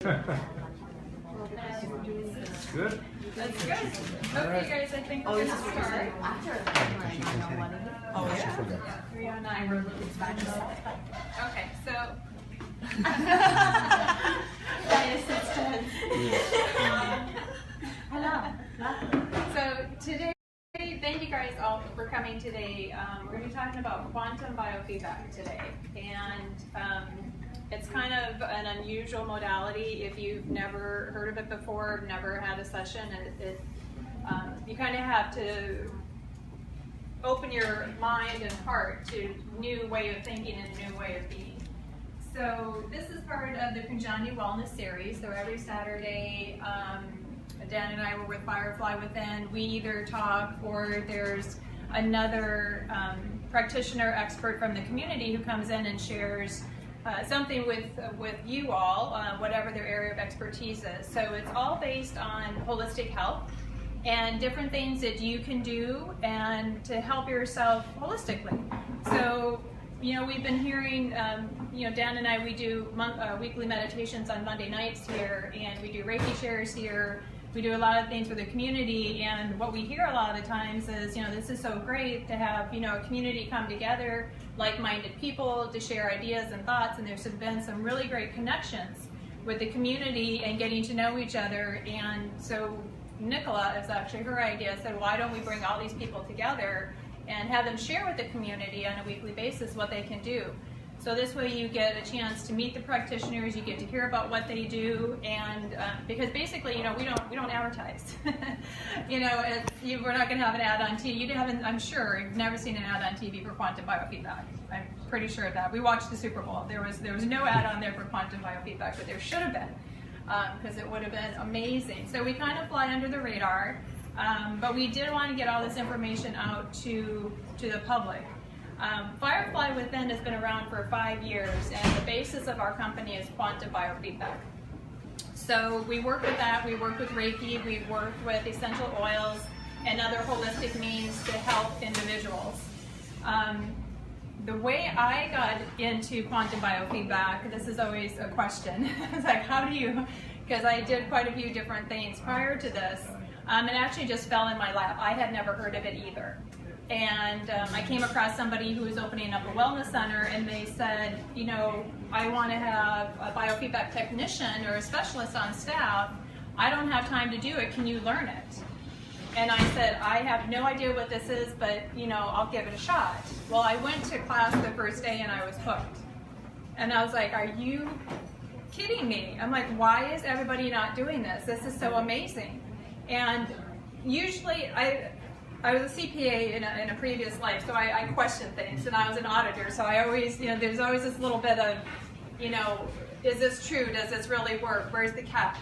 Good? That's good. Okay, guys, I think we're going to start. Oh, yeah. 309. Okay, so. My assistant. Hello. So today, thank you guys all for coming today. We're going to be talking about quantum biofeedback today. And it's kind of an unusual modality. If you've never heard of it before, never had a session, you kind of have to open your mind and heart to a new way of thinking and a new way of being. So this is part of the Kunjani Wellness Series. So every Saturday, Dan and I were with Firefly Within. We either talk or there's another practitioner expert from the community who comes in and shares something with you all, whatever their area of expertise is. So it's all based on holistic health and different things that you can do and to help yourself holistically. So, you know, we've been hearing, Dan and I, we do weekly meditations on Monday nights here, and we do Reiki shares here. We do a lot of things for the community, and what we hear a lot of the times is, this is so great to have, a community come together, like-minded people to share ideas and thoughts, and there's been some really great connections with the community and getting to know each other. And so Nicola, is actually her idea, said, why don't we bring all these people together and have them share with the community on a weekly basis what they can do. So this way you get a chance to meet the practitioners, you get to hear about what they do, and because basically, we don't advertise. We're not going to have an ad on TV. You haven't, I'm sure, you've never seen an ad on TV for quantum biofeedback. I'm pretty sure of that. We watched the Super Bowl. There was no ad on there for quantum biofeedback, but there should have been, because it would have been amazing. So we kind of fly under the radar, but we did want to get all this information out to the public. Firefly Within has been around for 5 years, and the basis of our company is quantum biofeedback. So we work with that, we work with Reiki, we work with essential oils and other holistic means to help individuals. The way I got into quantum biofeedback, this is always a question, it's like, how do you, because I did quite a few different things prior to this, it actually just fell in my lap. I had never heard of it either. And I came across somebody who was opening up a wellness center, and they said, I want to have a biofeedback technician or a specialist on staff. I don't have time to do it. Can you learn it? And I said, I have no idea what this is, but I'll give it a shot. Well, I went to class the first day and I was hooked. And I was like, are you kidding me? I'm like, why is everybody not doing this? This is so amazing. And usually I was a CPA in a previous life, so I question things, and I was an auditor, so I always, there's always this little bit of, is this true? Does this really work? Where's the catch?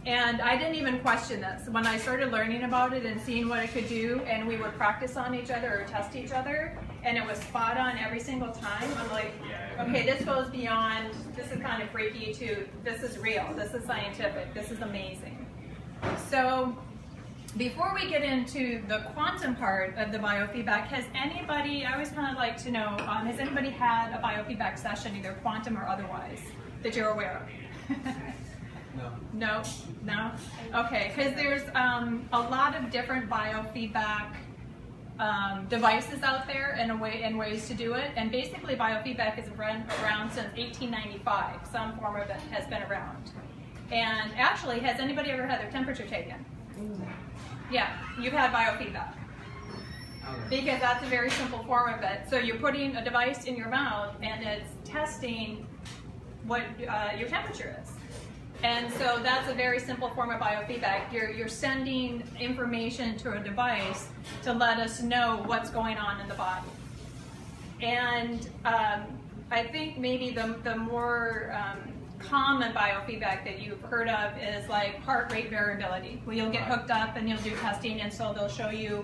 And I didn't even question this. When I started learning about it and seeing what it could do, and we would practice on each other or test each other, and it was spot on every single time, I'm like, okay, this goes beyond, this is kind of freaky to, this is real, this is scientific, this is amazing. So, before we get into the quantum part of the biofeedback, has anybody, I always kind of like to know, has anybody had a biofeedback session, either quantum or otherwise, that you're aware of? No? No? Okay, because there's a lot of different biofeedback devices out there and ways to do it, and basically biofeedback has been around since 1895. Some form of it has been around. And actually, has anybody ever had their temperature taken? Yeah, you've had biofeedback. Because that's a very simple form of it. So you're putting a device in your mouth and it's testing what your temperature is. And so that's a very simple form of biofeedback. You're sending information to a device to let us know what's going on in the body. And I think maybe the more common biofeedback that you've heard of is like heart rate variability, where you'll get hooked up and you'll do testing, and so they'll show you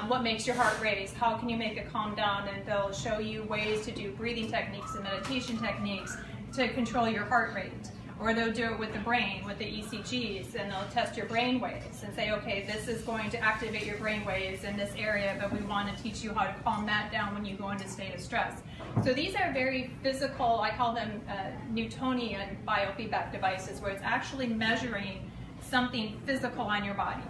what makes your heart race, how can you make it calm down, and they'll show you ways to do breathing techniques and meditation techniques to control your heart rate. Or they'll do it with the brain, with the ECGs, and they'll test your brain waves and say, okay, this is going to activate your brain waves in this area, but we want to teach you how to calm that down when you go into a state of stress. So these are very physical, I call them Newtonian biofeedback devices, where it's actually measuring something physical on your body.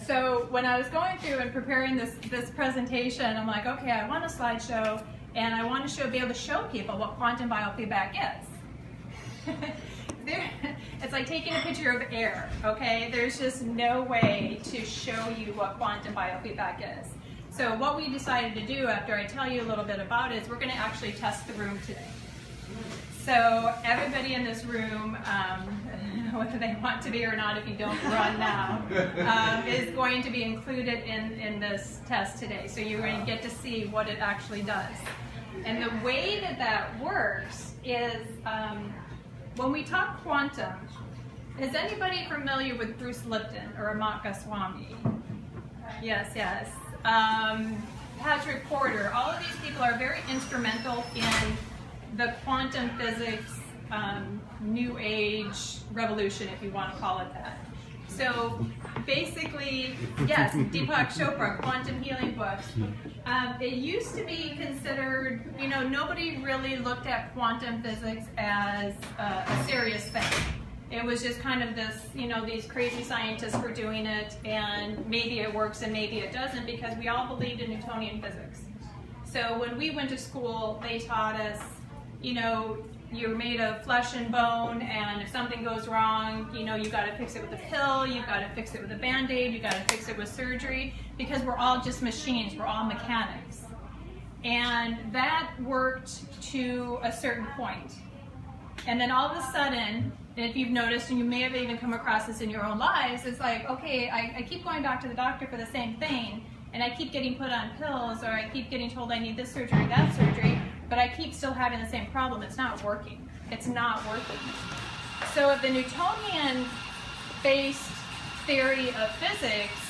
So when I was going through and preparing this presentation, I'm like, okay, I want a slideshow, and I want to be able to show people what quantum biofeedback is. It's like taking a picture of air, okay? There's just no way to show you what quantum biofeedback is. So what we decided to do after I tell you a little bit about it is we're going to actually test the room today. So everybody in this room, whether they want to be or not, if you don't run now, is going to be included in this test today. So you're going to get to see what it actually does. And the way that works is when we talk quantum, is anybody familiar with Bruce Lipton or Amat Goswami? Yes, yes. Patrick Porter, all of these people are very instrumental in the quantum physics new age revolution, if you want to call it that. So basically, yes, Deepak Chopra, quantum healing books. It used to be considered, you know, nobody really looked at quantum physics as a serious thing. It was just kind of this, you know, these crazy scientists were doing it, and maybe it works and maybe it doesn't, because we all believed in Newtonian physics. So when we went to school, they taught us, you know, you're made of flesh and bone, and if something goes wrong, you know, you got to fix it with a pill, you got to fix it with a Band-Aid, you got to fix it with surgery, because we're all just machines, we're all mechanics. And that worked to a certain point. And then all of a sudden, if you've noticed, and you may have even come across this in your own lives, it's like, okay, I keep going back to the doctor for the same thing, and I keep getting put on pills, or I keep getting told I need this surgery, that surgery, but I keep still having the same problem. It's not working. It's not working. So if the Newtonian-based theory of physics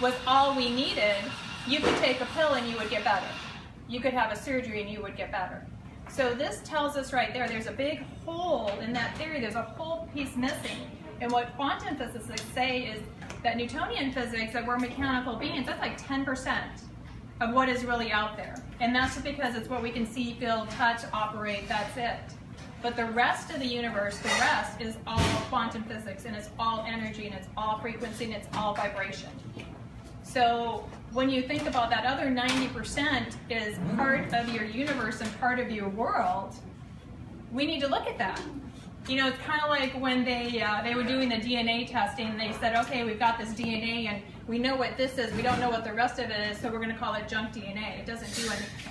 was all we needed, you could take a pill and you would get better. You could have a surgery and you would get better. So this tells us right there, there's a big hole in that theory. There's a whole piece missing. And what quantum physicists say is that Newtonian physics, that we're mechanical beings, that's like 10% of what is really out there. And that's just because it's what we can see, feel, touch, operate, that's it. But the rest of the universe, the rest is all quantum physics, and it's all energy, and it's all frequency, and it's all vibration. So when you think about that other 90% is part of your universe and part of your world, we need to look at that. You know, it's kind of like when they were doing the DNA testing, and they said, okay, we've got this DNA, and we know what this is, we don't know what the rest of it is, so we're going to call it junk DNA. It doesn't do anything.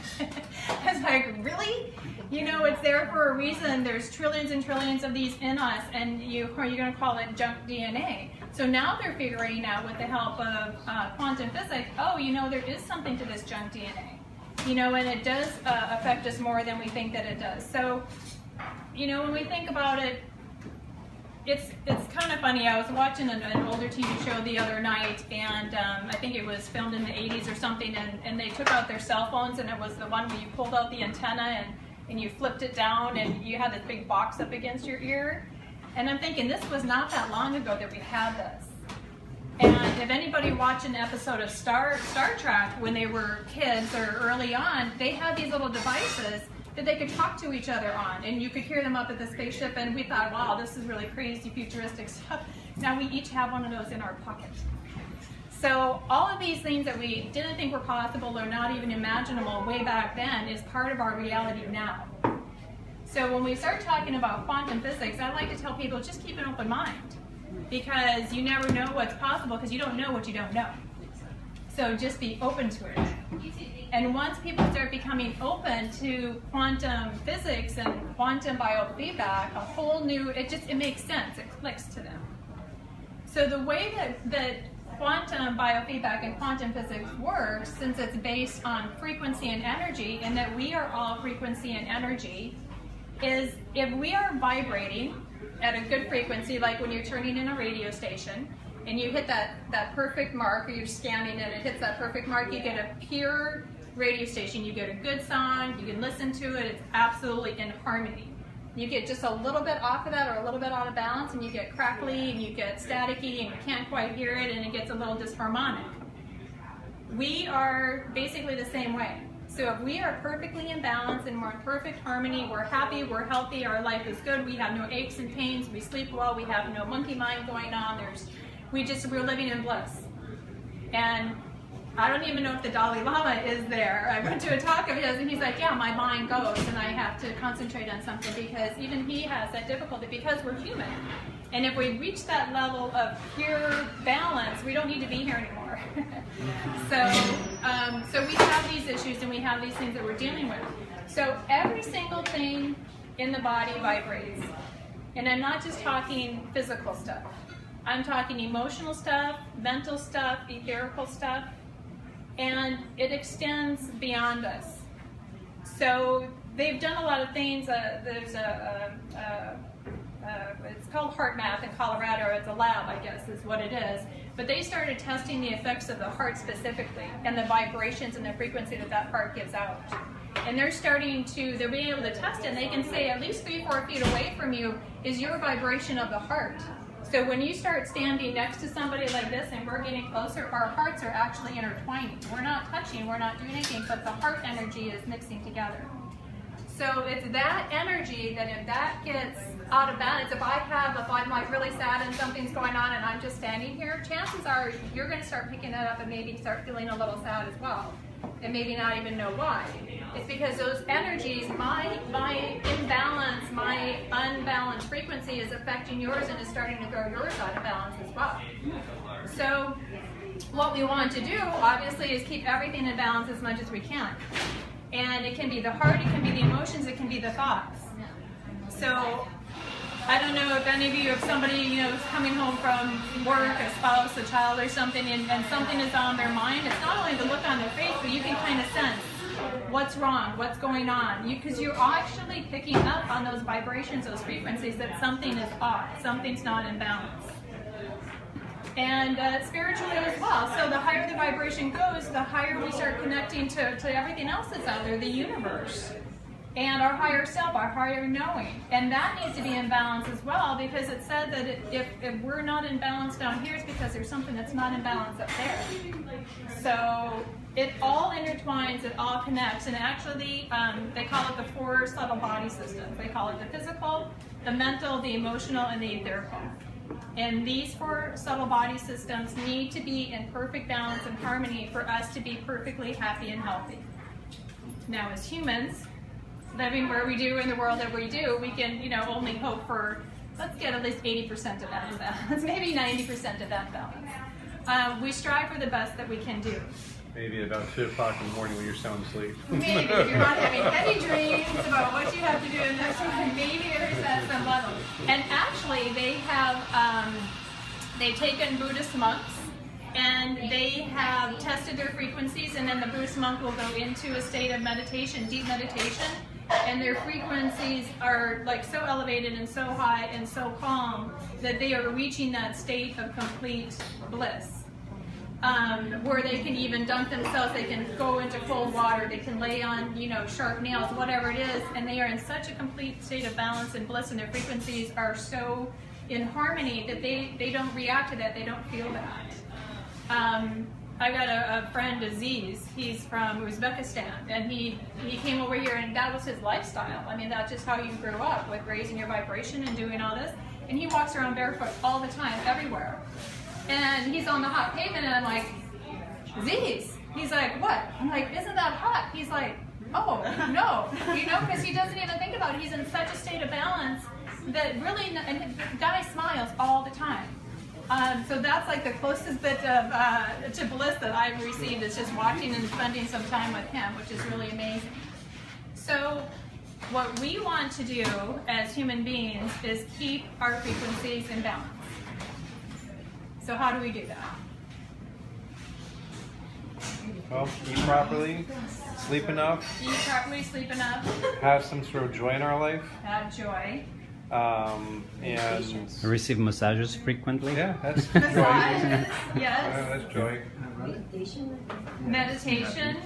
It's like, really? You know, it's there for a reason. There's trillions and trillions of these in us, and you're going to call it junk DNA. So now they're figuring out, with the help of quantum physics, oh, you know, there is something to this junk DNA. You know, and it does affect us more than we think that it does. So, you know, when we think about it, it's kind of funny. I was watching an older TV show the other night, and I think it was filmed in the 80s or something, and they took out their cell phones, and it was the one where you pulled out the antenna and you flipped it down, and you had this big box up against your ear. And I'm thinking, this was not that long ago that we had this. And if anybody watched an episode of Star Trek when they were kids or early on, they had these little devices that they could talk to each other on, and you could hear them up at the spaceship, and we thought, wow, this is really crazy, futuristic stuff. Now we each have one of those in our pocket. So all of these things that we didn't think were possible or not even imaginable way back then is part of our reality now. So when we start talking about quantum physics, I like to tell people, just keep an open mind, because you never know what's possible, because you don't know what you don't know. So just be open to it. And once people start becoming open to quantum physics and quantum biofeedback, a whole new, it makes sense, it clicks to them. So the way that quantum biofeedback and quantum physics works, since it's based on frequency and energy, and that we are all frequency and energy, is if we are vibrating at a good frequency, like when you're turning in a radio station, and you hit that perfect mark, or you're scanning it, it hits that perfect mark, you get a pure radio station, you get a good song, you can listen to it, it's absolutely in harmony. You get just a little bit off of that or a little bit out of balance, and you get crackly and you get staticky and you can't quite hear it, and it gets a little disharmonic. We are basically the same way. So if we are perfectly in balance and we're in perfect harmony, we're happy, we're healthy, our life is good, we have no aches and pains, we sleep well, we have no monkey mind going on, we're living in bliss. And I don't even know if the Dalai Lama is there. I went to a talk of his and he's like, yeah, my mind goes and I have to concentrate on something, because even he has that difficulty because we're human. And if we reach that level of pure balance, we don't need to be here anymore. So we have these issues and we have these things that we're dealing with. So every single thing in the body vibrates. And I'm not just talking physical stuff. I'm talking emotional stuff, mental stuff, etherical stuff, and it extends beyond us. So they've done a lot of things. There's it's called HeartMath in Colorado. It's a lab, I guess, is what it is. But they started testing the effects of the heart specifically and the vibrations and the frequency that heart gives out. And they're being able to test it, and they can say at least 3-4 feet away from you is your vibration of the heart. So when you start standing next to somebody like this and we're getting closer, our hearts are actually intertwining. We're not touching, we're not doing anything, but the heart energy is mixing together. So it's that energy that if that gets out of balance, if I'm like really sad and something's going on and I'm just standing here, chances are you're going to start picking that up and maybe start feeling a little sad as well. And maybe not even know why. It's because those energies, my imbalance, my unbalanced frequency is affecting yours and is starting to grow yours out of balance as well. So what we want to do, obviously, is keep everything in balance as much as we can. And it can be the heart, it can be the emotions, it can be the thoughts. So I don't know if any of you, if somebody is coming home from work, a spouse, a child or something, and something is on their mind, it's not only the look on their face, but you can kind of sense what's wrong, what's going on. Because you're actually picking up on those vibrations, those frequencies, that something is off, something's not in balance. And spiritually as well. So the higher the vibration goes, the higher we start connecting to everything else that's out there, the universe. And our higher self, our higher knowing. And that needs to be in balance as well, because it said that if we're not in balance down here, it's because there's something that's not in balance up there. So it all intertwines, it all connects. And actually, they call it the 4 subtle body systems. They call it the physical, the mental, the emotional, and the etherical. And these 4 subtle body systems need to be in perfect balance and harmony for us to be perfectly happy and healthy. Now, as humans, living where we do in the world that we do, we can, only hope for, let's get at least 80% of that balance, maybe 90% of that balance. We strive for the best that we can do. Maybe about 2 o'clock in the morning when you're sound asleep. Maybe if you're not having heavy dreams about what you have to do in the next week, maybe there's at some level. And actually, they have, they've taken Buddhist monks and they have tested their frequencies, and then the Buddhist monk will go into a state of meditation, deep meditation, and their frequencies are like so elevated and so high and so calm that they are reaching that state of complete bliss. Where they can even dunk themselves, they can go into cold water, they can lay on, sharp nails, whatever it is, and they are in such a complete state of balance and bliss, and their frequencies are so in harmony that they don't react to that, they don't feel that. I got a friend, Aziz, he's from Uzbekistan, and he came over here, and that was his lifestyle. I mean, that's just how you grew up, with raising your vibration and doing all this, and he walks around barefoot all the time, everywhere. And he's on the hot pavement, and I'm like, Aziz. He's like, what? I'm like, isn't that hot? He's like, oh, no. Because he doesn't even think about it. He's in such a state of balance that really, and the guy smiles all the time. So that's like the closest bit of, to bliss that I've received, is just watching and spending some time with him, which is really amazing. So what we want to do as human beings is keep our frequencies in balance. So how do we do that? Well, eat properly, sleep enough. Eat properly, sleep enough. Have some sort of joy in our life. Have joy. And receive massages frequently. yeah, that's Massages, joy. yes. That's joy. Meditation,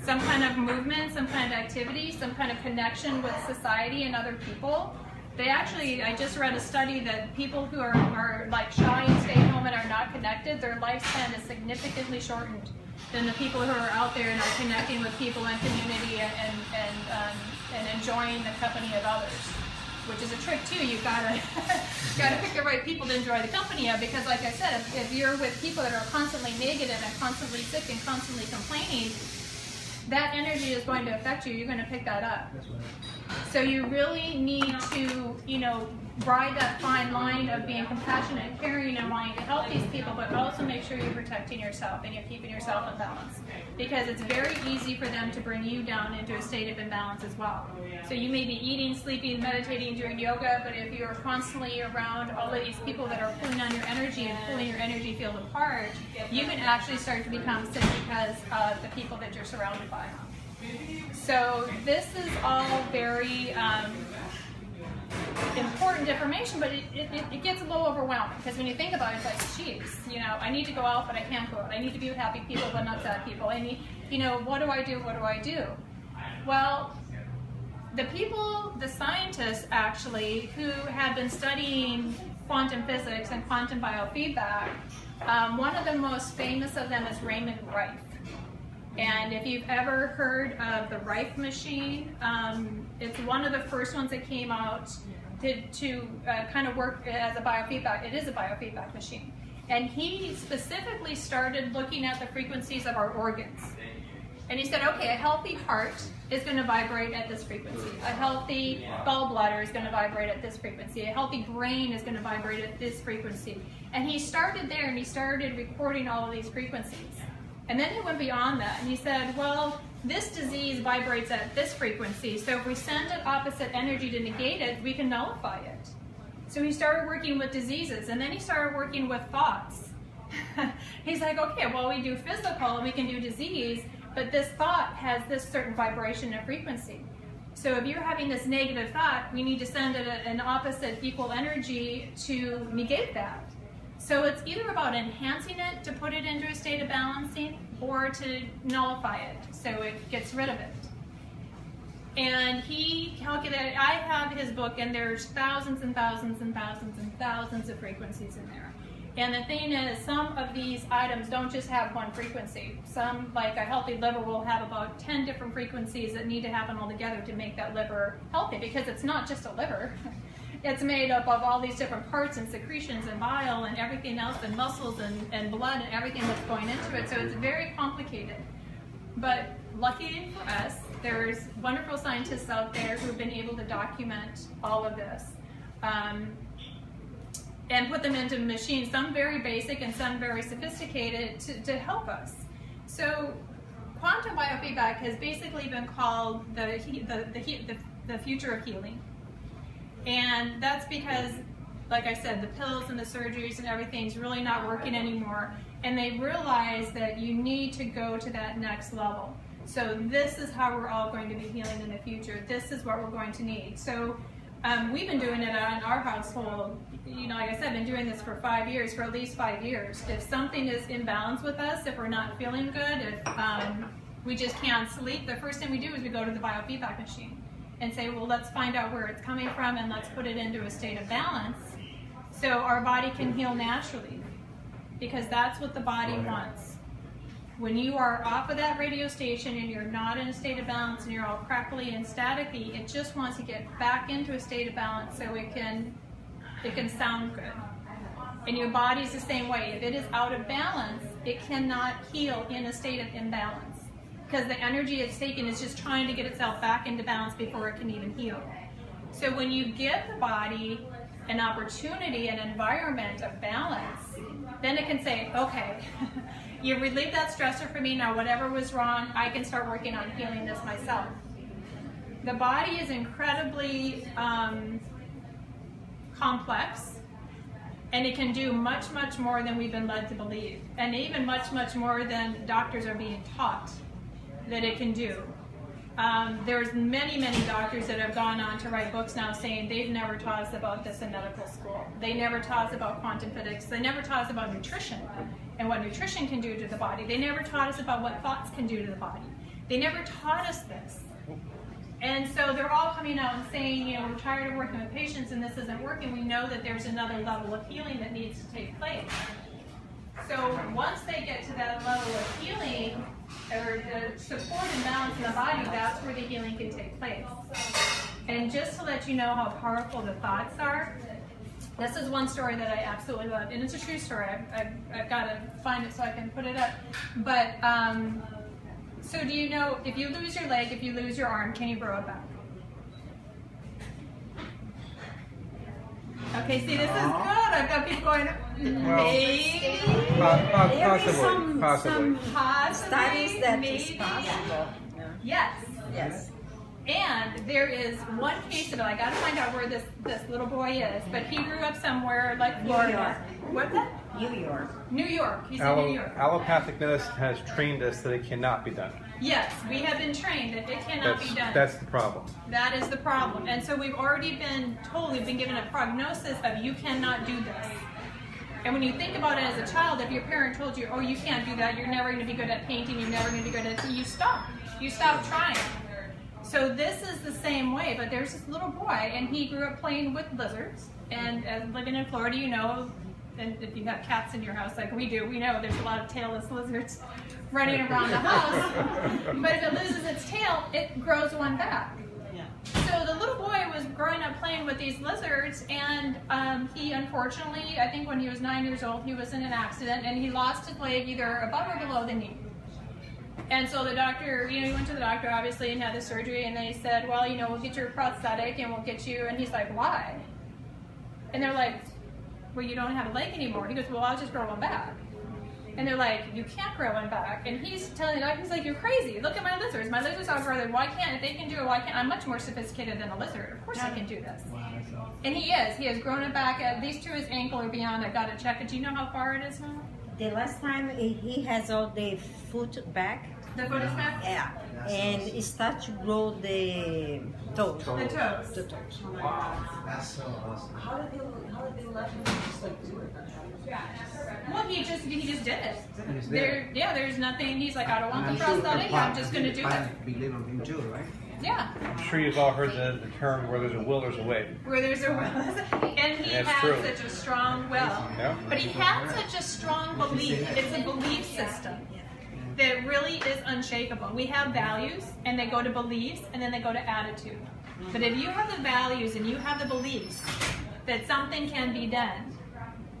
some kind of movement, some kind of activity, some kind of connection with society and other people. They actually, I just read a study that people who are like shy and stay home and are not connected, their lifespan is significantly shortened than the people who are out there and are connecting with people in community and enjoying the company of others, which is a trick too. You've gotta pick the right people to enjoy the company of, because like I said, if you're with people that are constantly negative and constantly sick and constantly complaining, that energy is going to affect you. You're going to pick that up. So you really need to, ride that fine line of being compassionate, caring, and wanting to help these people, but also make sure you're protecting yourself and you're keeping yourself in balance. Because it's very easy for them to bring you down into a state of imbalance as well. So you may be eating, sleeping, meditating, doing yoga, but if you're constantly around all of these people that are pulling on your energy and pulling your energy field apart, you can actually start to become sick because of the people that you're surrounded by. So this is all very important information, but it gets a little overwhelming, because when you think about it, it's like, geez, I need to go out, but I can't go out. I need to be with happy people, but not sad people. I need, what do I do? What do I do? Well, the scientists actually, who have been studying quantum physics and quantum biofeedback, one of the most famous of them is Raymond Rife. And if you've ever heard of the Rife machine, it's one of the first ones that came out to kind of work as a biofeedback. It is a biofeedback machine. And he specifically started looking at the frequencies of our organs. And he said, okay, a healthy heart is going to vibrate at this frequency. A healthy gallbladder is going to vibrate at this frequency. A healthy brain is going to vibrate at this frequency. And he started there, and he started recording all of these frequencies. And then he went beyond that, and he said, well, this disease vibrates at this frequency, so if we send an opposite energy to negate it, we can nullify it. So he started working with diseases, and then he started working with thoughts. He's like, okay, well, we do physical, and we can do disease, but this thought has this certain vibration and frequency. So if you're having this negative thought, we need to send it an opposite equal energy to negate that. So it's either about enhancing it to put it into a state of balancing, or to nullify it so it gets rid of it. And he calculated, I have his book, and there's thousands and thousands and thousands and thousands of frequencies in there. And the thing is, some of these items don't just have one frequency. Some, like a healthy liver, will have about 10 different frequencies that need to happen all together to make that liver healthy, because it's not just a liver. It's made up of all these different parts and secretions and bile and everything else, and muscles and blood and everything that's going into it. So it's very complicated. But lucky for us, there's wonderful scientists out there who've been able to document all of this and put them into machines, some very basic and some very sophisticated, to help us. So quantum biofeedback has basically been called the future of healing. And that's because, like I said, the pills and the surgeries and everything's really not working anymore. And they realize that you need to go to that next level. So this is how we're all going to be healing in the future. This is what we're going to need. So we've been doing it in our household. Like I said, I've been doing this for 5 years, for at least 5 years. If something is imbalanced with us, if we're not feeling good, if we just can't sleep, the first thing we do is we go to the biofeedback machine and say, well, let's find out where it's coming from, and let's put it into a state of balance so our body can heal naturally, because that's what the body wants. When you are off of that radio station and you're not in a state of balance and you're all crackly and staticky, it just wants to get back into a state of balance so it can sound good. And your body's the same way. If it is out of balance, it cannot heal in a state of imbalance, because the energy it's taking is just trying to get itself back into balance before it can even heal. So when you give the body an opportunity, an environment of balance, then it can say, okay, you relieved that stressor for me, now whatever was wrong, I can start working on healing this myself. The body is incredibly complex, and it can do much, much more than we've been led to believe, and even much, much more than doctors are being taught that it can do. There's many, many doctors that have gone on to write books now saying they've never taught us about this in medical school. They never taught us about quantum physics. They never taught us about nutrition and what nutrition can do to the body. They never taught us about what thoughts can do to the body. They never taught us this. And so they're all coming out and saying, you know, we're tired of working with patients and this isn't working. We know that there's another level of healing that needs to take place. So once they get to that level of healing, or the support and balance in the body, that's where the healing can take place. And just to let you know how powerful the thoughts are, this is one story that I absolutely love, and it's a true story. I've got to find it so I can put it up. But, so do you know, if you lose your leg, if you lose your arm, can you grow it back? Okay, see, this is good. I've got people going, maybe. Possibly. Studies that maybe. is possible. Yes. Yes. And there is one case of it. I got to find out where this little boy is, but he grew up somewhere like Florida. What's that? New York. New York. He's in New York. Allopathic medicine has trained us that it cannot be done. Yes, we have been trained that it cannot be done. That's the problem. That is the problem. And so we've already been told, we've been given a prognosis of you cannot do this. And when you think about it as a child, if your parent told you, oh, you can't do that, you're never going to be good at painting, you're never going to be good at, you stop. You stop trying. So this is the same way, but there's this little boy, and he grew up playing with lizards. And living in Florida, you know, and if you have cats in your house like we do, we know there's a lot of tailless lizards running around the house. But if it loses its tail, it grows one back. So the little boy was growing up playing with these lizards, and he unfortunately, I think when he was 9 years old, he was in an accident, and he lost his leg either above or below the knee. And so the doctor, you know, he went to the doctor obviously and had the surgery, and they said, well, you know, we'll get your prosthetic and we'll get you, and he's like, why? And they're like, well, you don't have a leg anymore. He goes, well, I'll just grow one back. And they're like, you can't grow one back. And he's telling the doctor, he's like, you're crazy. Look at my lizards. My lizards all grow. Why can't, if they can do it, why can't? I'm much more sophisticated than a lizard. Of course I can do this. And he is. He has grown it back at least to his ankle or beyond. I've got to check it. Do you know how far it is now? The last time he has all the foot back. The foot is back? Yeah. And it starts to grow the toes. The toes. The toes. That's so awesome. How did they let him just like do it? Well, he just did it. There's nothing. He's like, I don't want the prosthetic. I'm just going to do it. Believe on him too, right? Yeah. I'm sure you've all heard the term where there's a will, there's a way. Where there's a will. And he That's had true. such a strong will. Yeah. But he had such a strong belief. It's a belief system that really is unshakable. We have values, and they go to beliefs, and then they go to attitude. But if you have the values and you have the beliefs that something can be done,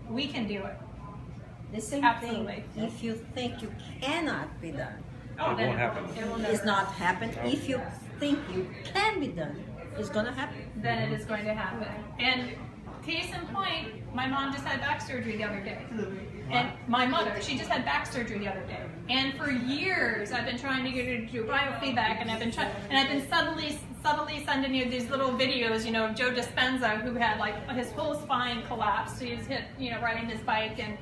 we can do it. The same Absolutely. thing, if you think you cannot be done, Oh, It then won't happen. It will it's never. not happen. If you think you can be done, it's gonna happen. Then it is going to happen. And case in point, my mom just had back surgery the other day. And my mother, she just had back surgery the other day. And for years, I've been trying to get her to do biofeedback, and I've been subtly sending you these little videos, you know, of Joe Dispenza, who had like his whole spine collapsed. He's hit, you know, riding his bike, and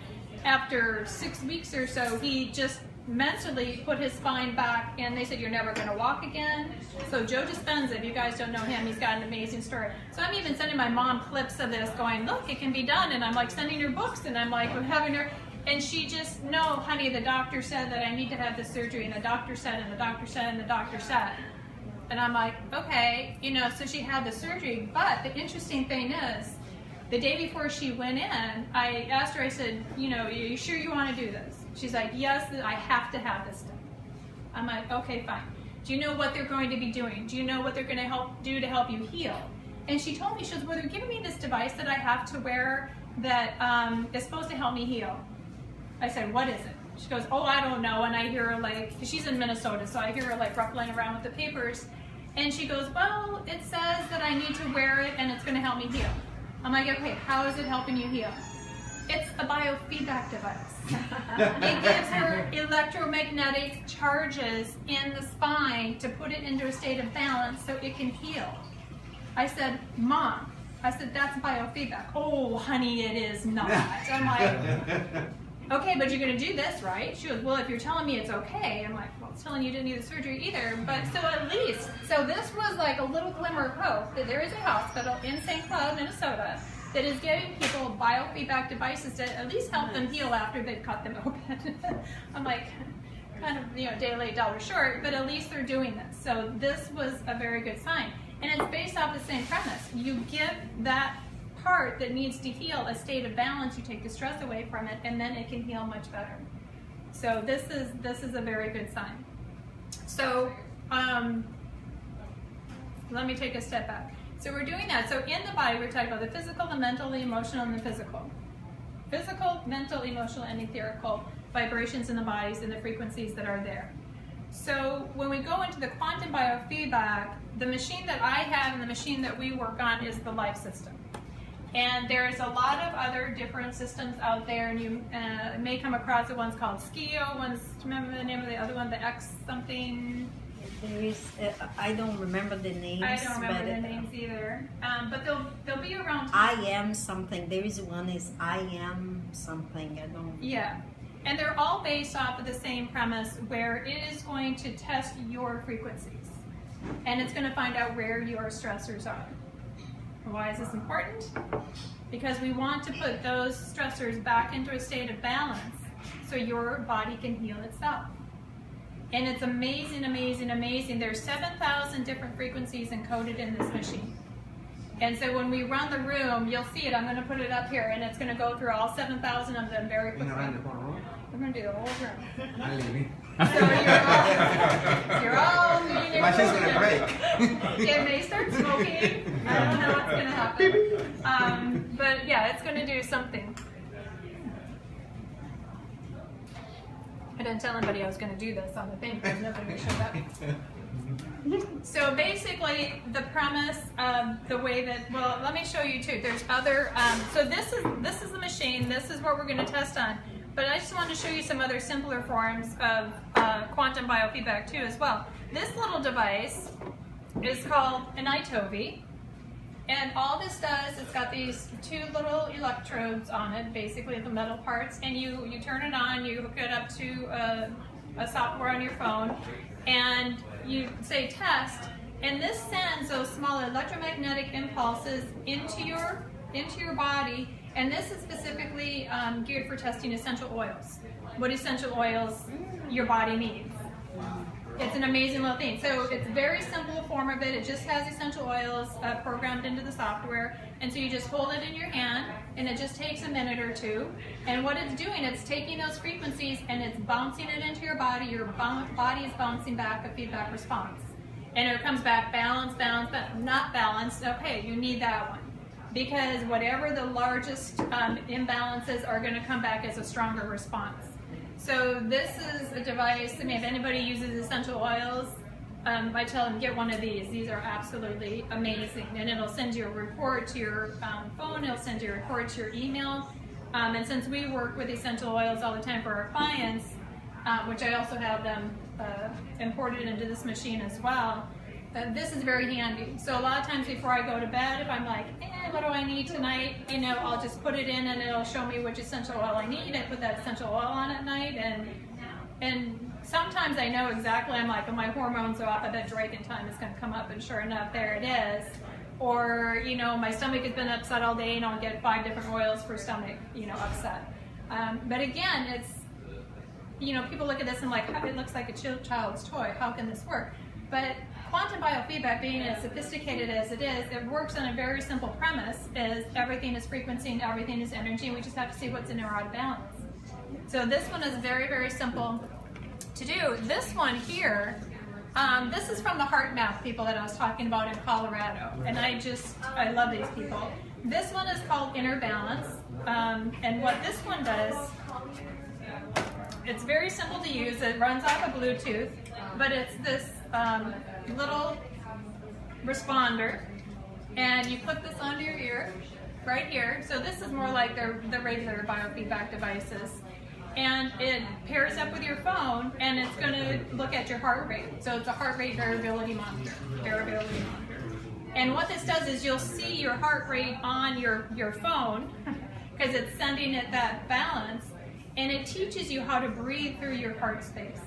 after 6 weeks or so, he just mentally put his spine back, and they said, you're never going to walk again. So Joe Dispenza, if you guys don't know him, he's got an amazing story. So I'm even sending my mom clips of this going, look, it can be done. And I'm like sending her books, and I'm like having her, and she just, no, honey, the doctor said that I need to have this surgery, and the doctor said, and the doctor said, and the doctor said. And I'm like, okay, you know, so she had the surgery. But the interesting thing is, the day before she went in, I asked her, I said, you know, are you sure you want to do this? She's like, yes, I have to have this done. I'm like, okay, fine. Do you know what they're going to be doing? Do you know what they're going to do to help you heal? And she told me, she goes, well, they're giving me this device that I have to wear that is supposed to help me heal. I said, what is it? She goes, oh, I don't know. And I hear her like, she's in Minnesota, so I hear her like ruffling around with the papers. And she goes, well, it says that I need to wear it and it's going to help me heal. I'm like, okay, how is it helping you heal? It's a biofeedback device. It gives her electromagnetic charges in the spine to put it into a state of balance so it can heal. I said, Mom, I said, that's biofeedback. Oh, honey, it is not. I'm like, okay, but you're going to do this, right? She goes, well, if you're telling me it's okay. I'm like, well, it's telling you didn't need the surgery either. But so at least, so this was like a little glimmer of hope that there is a hospital in St. Cloud, Minnesota, that is giving people biofeedback devices to at least help them heal after they've cut them open. I'm like, kind of, day late, dollar short, but at least they're doing this. So this was a very good sign. And it's based off the same premise. You give that part that needs to heal a state of balance, you take the stress away from it, and then it can heal much better. So this is a very good sign. So let me take a step back. So we're doing that. So in the body, we're talking about the physical, the mental, the emotional, and the physical. Physical, mental, emotional, and etherical vibrations in the bodies and the frequencies that are there. So when we go into the quantum biofeedback, the machine that I have and the machine that we work on is the life system. And there's a lot of other different systems out there, and you may come across the one's called Skio, remember the name of the other one, the X something? There is, I don't remember the names. I don't remember the names either, but they'll be around. I am something. There is one is I am something. I don't. Yeah, and they're all based off of the same premise, where it is going to test your frequencies, and it's going to find out where your stressors are. Why is this important? Because we want to put those stressors back into a state of balance so your body can heal itself. And it's amazing, amazing, amazing. There's 7,000 different frequencies encoded in this machine. And so when we run the room, you'll see it. I'm going to put it up here, and it's going to go through all 7,000 of them very quickly. We're going to do the whole room. So you're all leaving. My shit's gonna break. It may start smoking. I don't know what's going to happen. But yeah, it's going to do something. I didn't tell anybody I was going to do this on the thing because nobody showed up. So basically, the premise of the way that, well, let me show you too. There's other, so this is the machine. This is what we're going to test on. But I just wanted to show you some other simpler forms of quantum biofeedback too as well. This little device is called an iTovi. And all this does, it's got these two little electrodes on it, basically the metal parts, and you turn it on, you hook it up to a software on your phone, and you say test, and this sends those small electromagnetic impulses into your body, and this is specifically geared for testing essential oils. What essential oils your body needs. It's an amazing little thing. So it's a very simple form of it. It just has essential oils programmed into the software. And so you just hold it in your hand, and it just takes a minute or two. And what it's doing, it's taking those frequencies and it's bouncing it into your body. Your body is bouncing back a feedback response. And it comes back balanced, not balanced. Okay, you need that one. Because whatever the largest imbalances are going to come back as a stronger response. So this is a device, I mean, if anybody uses essential oils, I tell them get one of these. These are absolutely amazing. And it'll send you a report to your phone, it'll send you a report to your email. And since we work with essential oils all the time for our clients, which I also have them imported into this machine as well, this is very handy. So a lot of times before I go to bed, if I'm like, what do I need tonight? I'll just put it in and it'll show me which essential oil I need. I put that essential oil on at night, and sometimes I know exactly, I'm like, oh, my hormones are off, I bet drinking time is going to come up, and sure enough, there it is. Or, my stomach has been upset all day, and I'll get 5 different oils for stomach, upset. But again, it's, people look at this and like, it looks like a child's toy. How can this work? But quantum biofeedback, being as sophisticated as it is, it works on a very simple premise, is everything is frequency and everything is energy, and we just have to see what's in or out of balance. So this one is very, very simple to do. This one here, this is from the heart map people that I was talking about in Colorado, and I love these people. This one is called Inner Balance, and what this one does, it's very simple to use. It runs off of Bluetooth, but it's this little responder, and you put this onto your ear right here. So this is more like the regular biofeedback devices, and it pairs up with your phone, and it's going to look at your heart rate. So it's a heart rate variability monitor. And what this does is you'll see your heart rate on your phone because it's sending it that balance, and it teaches you how to breathe through your heart space.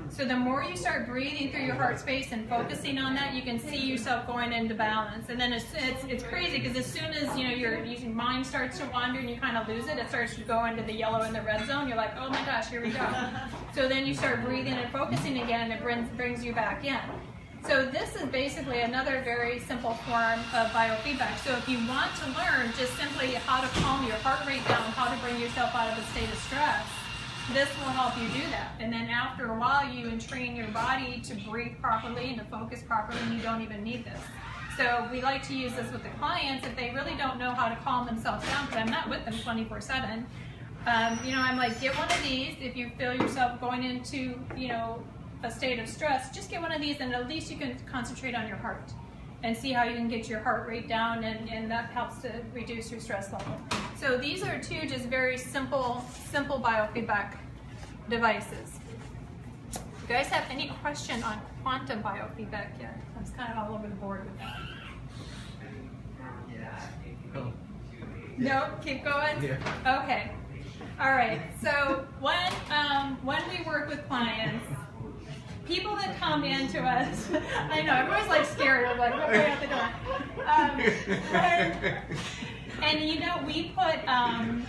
So the more you start breathing through your heart space and focusing on that, you can see yourself going into balance. And then it's crazy because as soon as your mind starts to wander and you kind of lose it, it starts to go into the yellow and the red zone. You're like, oh my gosh, here we go. So then you start breathing and focusing again, and it brings you back in. So this is basically another very simple form of biofeedback. So if you want to learn just simply how to calm your heart rate down, how to bring yourself out of a state of stress, this will help you do that. And then after a while, you entrain your body to breathe properly and to focus properly, and you don't even need this. So we like to use this with the clients if they really don't know how to calm themselves down, because I'm not with them 24/7. I'm like, get one of these. If you feel yourself going into, a state of stress, just get one of these, and at least you can concentrate on your heart and see how you can get your heart rate down, and that helps to reduce your stress level. So these are two just very simple biofeedback devices. Do you guys have any question on quantum biofeedback yet? I was kind of all over the board with that. No, keep going? Yeah. Okay. All right. So when we work with clients, people that come into us, I know, I'm always like scared. I'm like, right out the door. And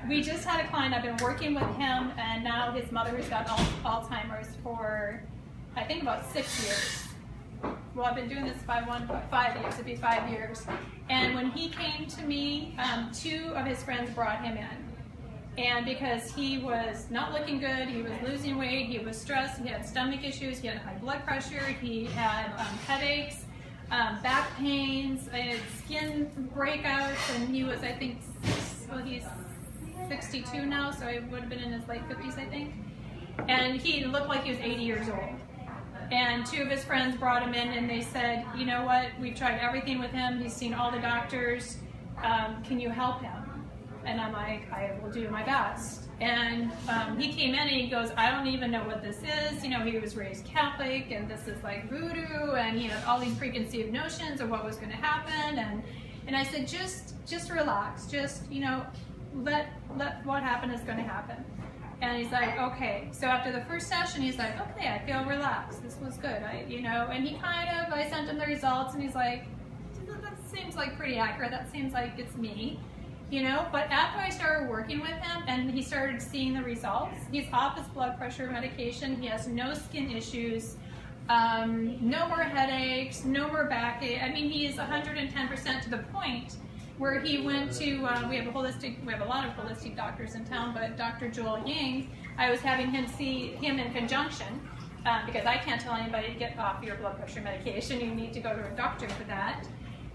we just had a client, I've been working with him, and now his mother has got Alzheimer's for, I think, about 6 years. Well, I've been doing this 5 years, it'd be 5 years. And when he came to me, 2 of his friends brought him in. And because he was not looking good, he was losing weight, he was stressed, he had stomach issues, he had high blood pressure, he had headaches, back pains, skin breakouts, and he was, I think, he's 62 now, so he would have been in his late 50s, I think. And he looked like he was 80 years old. And 2 of his friends brought him in, and they said, you know what, we've tried everything with him, he's seen all the doctors, can you help him? And I'm like, I will do my best. And he came in and he goes, I don't even know what this is. He was raised Catholic, and this is like voodoo, and he had all these preconceived notions of what was going to happen. And I said, just relax, just let what happened is going to happen. And he's like, okay. So after the first session, he's like, okay, I feel relaxed. This was good. And he I sent him the results, and he's like, that seems like pretty accurate. That seems like it's me. But after I started working with him and he started seeing the results, he's off his blood pressure medication, he has no skin issues, no more headaches, no more backache. I mean, he is 110% to the point where he went to, we have a lot of holistic doctors in town, but Dr. Joel Ying, I was having him see him in conjunction, because I can't tell anybody to get off your blood pressure medication, you need to go to a doctor for that.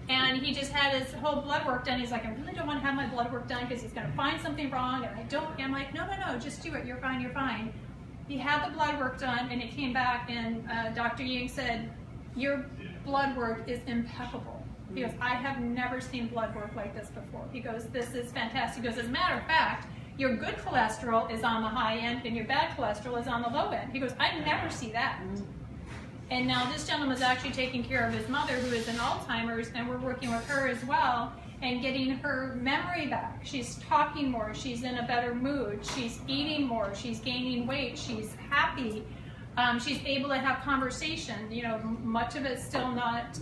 And he just had his whole blood work done. He's like, I really don't want to have my blood work done because he's going to find something wrong, and I don't. And I'm like, no, just do it. You're fine, you're fine. He had the blood work done, and it came back, and Dr. Ying said, your blood work is impeccable. He goes, I have never seen blood work like this before. He goes, this is fantastic. He goes, as a matter of fact, your good cholesterol is on the high end, and your bad cholesterol is on the low end. He goes, I never see that. And now this gentleman is actually taking care of his mother, who is in Alzheimer's, and we're working with her as well and getting her memory back. She's talking more, she's in a better mood, she's eating more, she's gaining weight, she's happy, she's able to have conversation. Much of it's still not,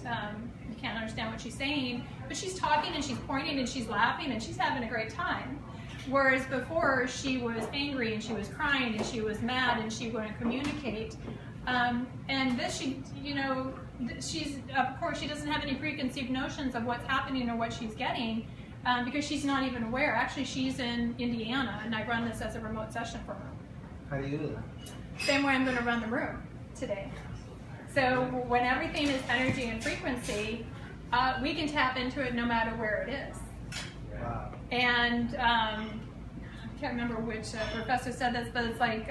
you can't understand what she's saying, but she's talking and she's pointing and she's laughing and she's having a great time. Whereas before, she was angry and she was crying and she was mad and she wouldn't communicate. And this, she's, of course, she doesn't have any preconceived notions of what's happening or what she's getting, because she's not even aware. Actually, she's in Indiana, and I run this as a remote session for her. How do you do that? Same way I'm going to run the room today. So when everything is energy and frequency, we can tap into it no matter where it is. Wow. And I can't remember which professor said this, but it's like,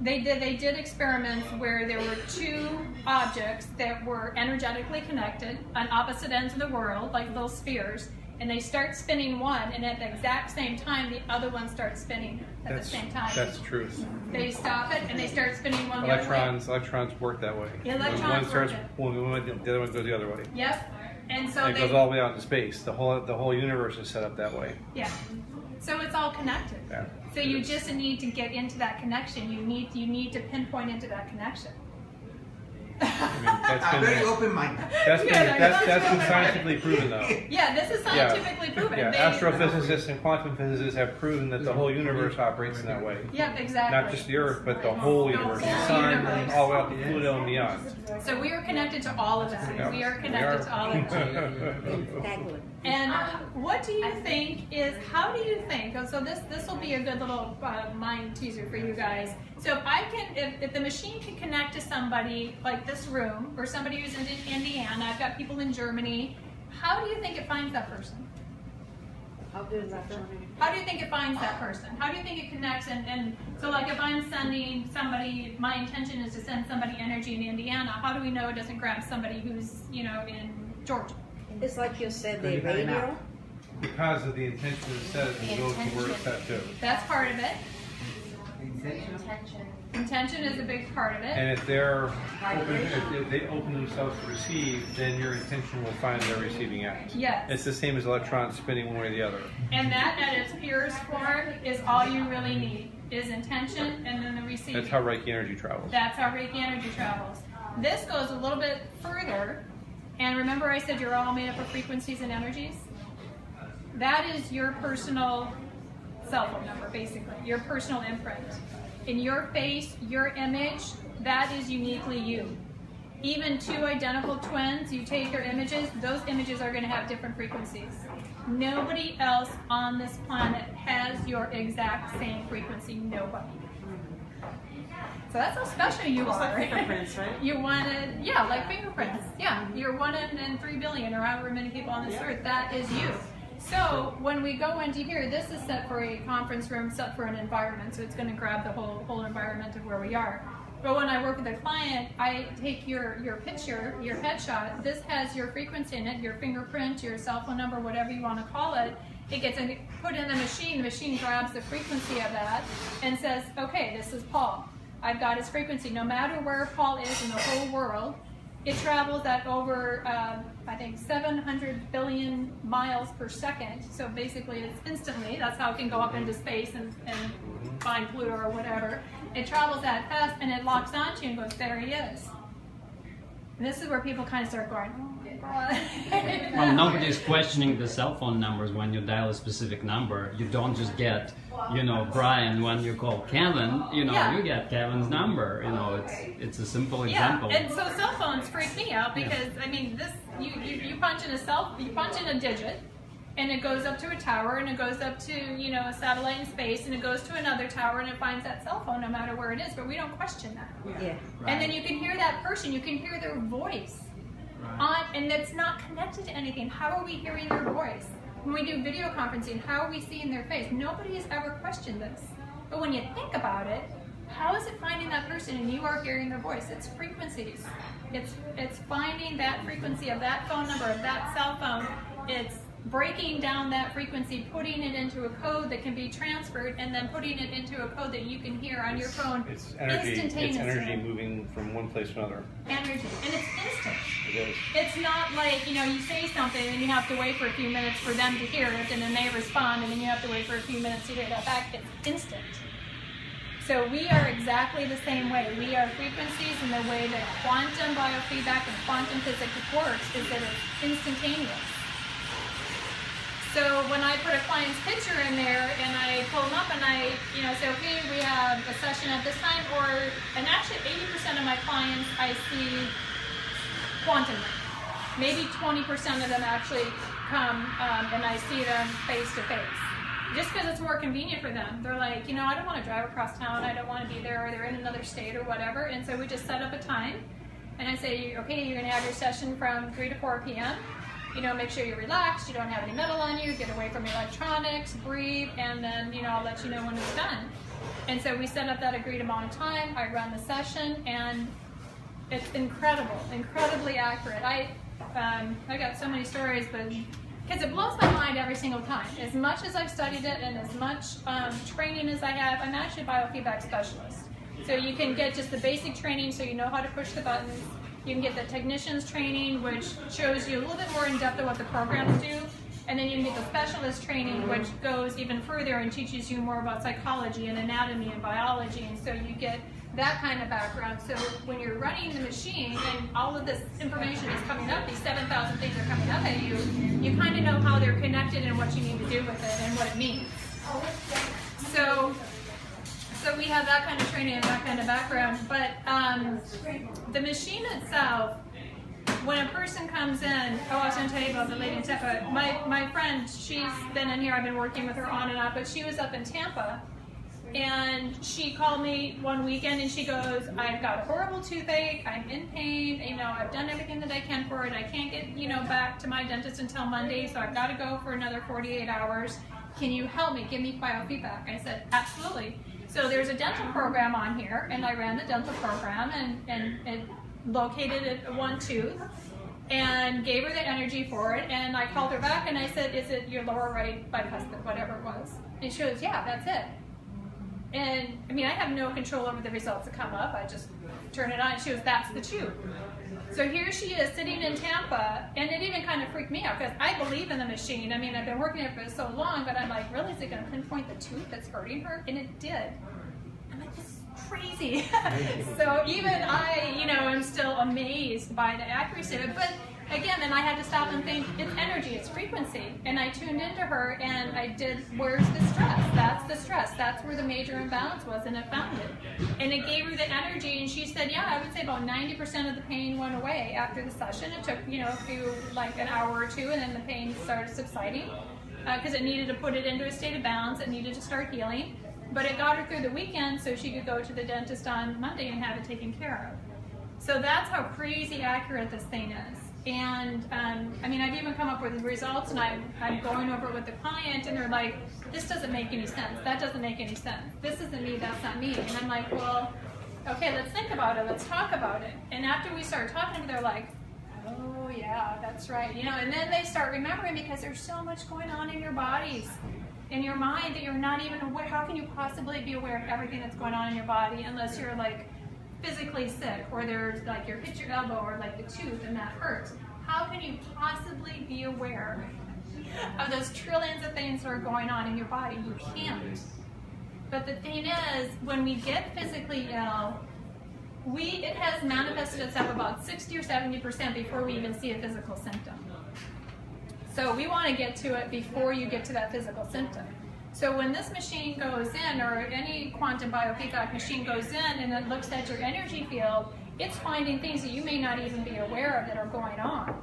they did experiments where there were 2 objects that were energetically connected on opposite ends of the world, like little spheres, and they start spinning one, and at the exact same time, the other one starts spinning at the same time. That's the truth. They stop it, and they start spinning one the other way. Electrons work that way. Electrons One work the other one goes the other way. Yep. And so And it goes all the way out into space. The whole universe is set up that way. Yeah. So it's all connected. Yeah. So you just need to get into that connection. You need to pinpoint into that connection. I mean, that's I'm been, very open-minded. that's been, Yeah, that's been scientifically proven though. Yeah, this is scientifically proven. Yeah, They- astrophysicists and quantum physicists have proven that the whole universe operates in that way. Yep, exactly. Not just the Earth, but the whole universe, the sun, universe. all the way out to Pluto and beyond. So we are connected to all of that. Yeah, We are connected to all of that. Entangled. And what do you think is, how do you think, so this will be a good little mind teaser for you guys. So if I can, if the machine can connect to somebody like this room, or somebody who's in Indiana, I've got people in Germany, how do you think it finds that person? How do you think it finds that person? How do you think it connects? And so like if I'm sending somebody, my intention is to send somebody energy in Indiana, how do we know it doesn't grab somebody who's, you know, in Georgia? It's like you said, the Then you cut him radio. out. Because of the intention it says and goes to where it's set to. That's part of it. Intention. Intention is a big part of it. And if they're open, if they open themselves to receive, then your intention will find their receiving end. Yes. It's the same as electrons spinning one way or the other. And that at its purest form is all you really need, is intention and then the receiving. That's how Reiki energy travels. That's how Reiki energy travels. This goes a little bit further. And remember I said you're all made up of frequencies and energies? That is your personal cell phone number, basically, your personal imprint. In your face, your image, that is uniquely you. Even two identical twins, you take their images, those images are going to have different frequencies. Nobody else on this planet has your exact same frequency. Nobody. So that's how special you It's are. like fingerprints, right? You wanted, yeah, like fingerprints. Yeah, you're 1 in 3 billion, or however many people on this earth. That is you. So when we go into here, this is set for a conference room, set for an environment. So it's going to grab the whole environment of where we are. But when I work with a client, I take your picture, your headshot. This has your frequency in it, your fingerprint, your cell phone number, whatever you want to call it. It gets put in the machine. The machine grabs the frequency of that and says, okay, this is Paul. I've got his frequency. No matter where Paul is in the whole world, it travels at over, I think, 700 billion miles per second. So basically, it's instantly. That's how it can go up into space and find Pluto or whatever. It travels that fast, and it locks onto you and goes, there he is. And this is where people kind of start going, oh my God. Well, nobody's questioning the cell phone numbers when you dial a specific number. You don't just get, you know, Brian when you call Kevin. You know, Yeah. you get Kevin's number. You know, it's a simple example. Yeah, and so cell phones freak me out because I mean, this you punch in a digit, and it goes up to a tower, and it goes up to, you know, a satellite in space, and it goes to another tower, and it finds that cell phone no matter where it is. But we don't question that. Yeah. And then you can hear that person, you can hear their voice, and it's not connected to anything. How are we hearing their voice? When we do video conferencing, how are we seeing their face? Nobody has ever questioned this. But when you think about it, how is it finding that person and you are hearing their voice? It's frequencies. It's finding that frequency of that phone number, of that cell phone. It's breaking down that frequency, putting it into a code that can be transferred, and then putting it into a code that you can hear on your phone It's energy. It's instantaneously. energy moving from one place to another. Energy, and it's instant. It is. It's not like, you know, you say something and you have to wait for a few minutes for them to hear it, and then they respond, and then you have to wait for a few minutes to hear that back. It's instant. So we are exactly the same way. We are frequencies, and the way that quantum biofeedback and quantum physics works is that it's instantaneous. So when I put a client's picture in there and I pull them up and I, you know, say, okay, we have a session at this time, and actually 80% of my clients I see quantum. Maybe 20% of them actually come and I see them face to face. Just because it's more convenient for them. They're like, you know, I don't want to drive across town, I don't want to be there, or they're in another state or whatever, and so we just set up a time, and I say, okay, you're going to have your session from 3 to 4 p.m., you know, make sure you're relaxed, you don't have any metal on you, get away from electronics, breathe, and then, you know, I'll let you know when it's done. And so we set up that agreed amount of time, I run the session, and it's incredible, incredibly accurate. I got so many stories, but because it blows my mind every single time. As much as I've studied it and as much training as I have, I'm actually a biofeedback specialist. So you can get just the basic training so you know how to push the buttons. You can get the technician's training, which shows you a little bit more in depth of what the programs do. And then you can get the specialist training, which goes even further and teaches you more about psychology and anatomy and biology. And so you get that kind of background. So when you're running the machine and all of this information is coming up, these 7,000 things are coming up at you, you kind of know how they're connected and what you need to do with it and what it means. So we have that kind of training and that kind of background. But the machine itself, when a person comes in, I was going to tell you about the lady in Tampa. My friend, she's been in here, I've been working with her on and off, but she was up in Tampa. And she called me one weekend and she goes, I've got a horrible toothache, I'm in pain, I've done everything that I can for it, I can't get, back to my dentist until Monday, so I've got to go for another 48 hours. Can you help me? Give me biofeedback. I said, absolutely. So there's a dental program on here, and I ran the dental program and it located it one tooth and gave her the energy for it, and I called her back and I said, is it your lower right bicuspid, whatever it was? And she goes, yeah, that's it. And I have no control over the results that come up. I just turn it on. She goes, that's the tube. So here she is sitting in Tampa, and it even kind of freaked me out because I believe in the machine. I've been working it for so long, but I'm like, really, is it going to pinpoint the tooth that's hurting her? And it did. I'm like, this is crazy. So even I, am still amazed by the accuracy of it. But again, then I had to stop and think, it's energy, it's frequency. And I tuned into her and I did, where's the stress? That's the stress. That's where the major imbalance was, and it found it. And it gave her the energy, and she said, yeah, I would say about 90% of the pain went away after the session. It took, a few, like an hour or two, and then the pain started subsiding because it needed to put it into a state of balance. It needed to start healing. But it got her through the weekend so she could go to the dentist on Monday and have it taken care of. So that's how crazy accurate this thing is. And I've even come up with results, and I'm going over it with the client, and they're like, this doesn't make any sense. That doesn't make any sense. This isn't me, that's not me. And I'm like, well, okay, let's think about it. Let's talk about it. And after we start talking, they're like, oh yeah, that's right. And then they start remembering, because there's so much going on in your bodies, in your mind, that you're not even aware. How can you possibly be aware of everything that's going on in your body unless you're like physically sick, or there's like you hit your elbow, or like the tooth and that hurts? How can you possibly be aware of those trillions of things that are going on in your body? You can't. But the thing is, when we get physically ill, it has manifested itself about 60 or 70% before we even see a physical symptom. So we want to get to it before you get to that physical symptom. So when this machine goes in, or any quantum biofeedback machine goes in and it looks at your energy field, it's finding things that you may not even be aware of that are going on.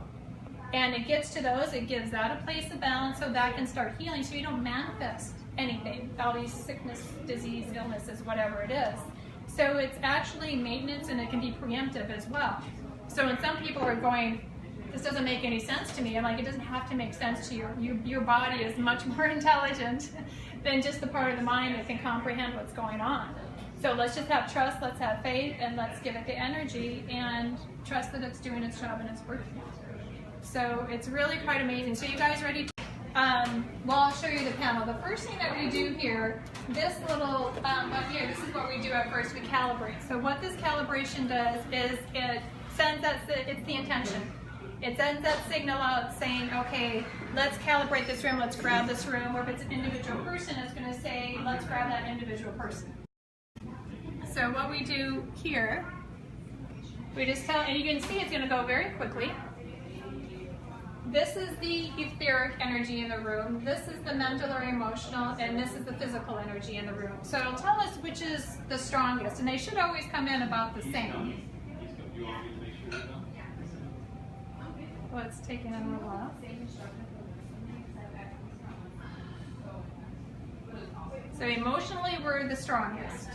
And it gets to those, it gives that a place of balance so that can start healing, so you don't manifest anything, all these sickness, disease, illnesses, whatever it is. So it's actually maintenance, and it can be preemptive as well. So when some people are going, this doesn't make any sense to me, I'm like, it doesn't have to make sense to you. Your body is much more intelligent than just the part of the mind that can comprehend what's going on. So let's just have trust, let's have faith, and let's give it the energy and trust that it's doing its job and it's working. So it's really quite amazing. So you guys ready? Well, I'll show you the panel. The first thing that we do here, this little up here, this is what we do at first. We calibrate. So what this calibration does is it sends that, it's the intention. It sends that signal out saying, okay, let's calibrate this room, let's grab this room. Or if it's an individual person, it's going to say, let's grab that individual person. So what we do here, we just tell, and you can see it's going to go very quickly. This is the etheric energy in the room, this is the mental or emotional, and this is the physical energy in the room. So it'll tell us which is the strongest, and they should always come in about the same. Well, it's taking a little while. So emotionally, we're the strongest.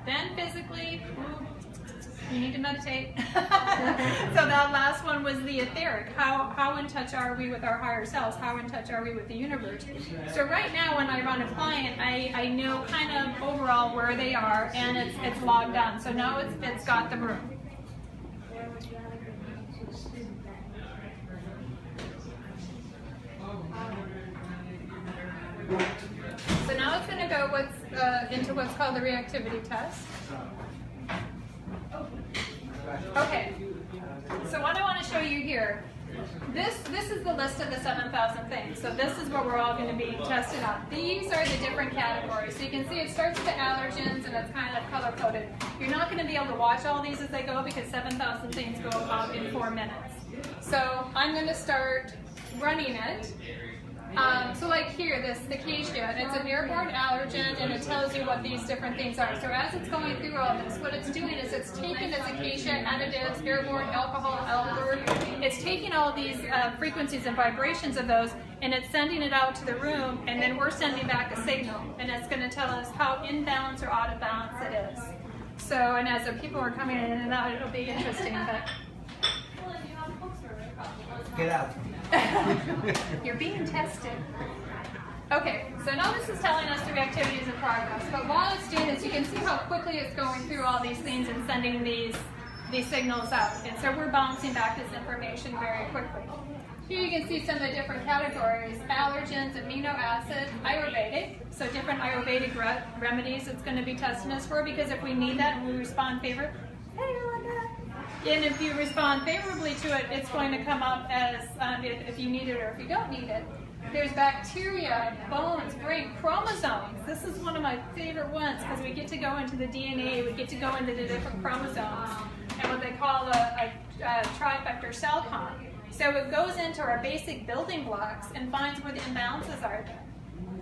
Then physically, you need to meditate. So that last one was the etheric. How in touch are we with our higher selves? How in touch are we with the universe? So right now when I run a client, I know kind of overall where they are, and it's logged on. So now it's got the room. So now it's going to go into what's called the reactivity test. Okay, so what I want to show you here, this is the list of the 7,000 things. So this is what we're all going to be tested on. These are the different categories. So you can see it starts with the allergens and it's kind of color coded. You're not going to be able to watch all these as they go because 7,000 things go up in 4 minutes. So I'm going to start running it. So like here, this acacia, it's an airborne allergen and it tells you what these different things are. So as it's going through all this, what it's doing is it's taking its acacia, additives, airborne, alcohol, alkali, it's taking all these frequencies and vibrations of those and it's sending it out to the room and then we're sending back a signal and it's going to tell us how in balance or out of balance it is. So, and as the people are coming in and out, it'll be interesting. But Get out. you're being tested. Okay, so now this is telling us the activities in progress, but while it's doing this, you can see how quickly it's going through all these things and sending these signals out. And so we're bouncing back this information very quickly. Here you can see some of the different categories: allergens, amino acids, Ayurvedic, so different Ayurvedic remedies it's going to be testing us for, because if we need that and we respond favorably, and if you respond favorably to it, it's going to come up as if you need it or if you don't need it. There's bacteria, bones, brain, chromosomes. This is one of my favorite ones because we get to go into the DNA, we get to go into the different chromosomes and what they call a trifecta cell count. So it goes into our basic building blocks and finds where the imbalances are.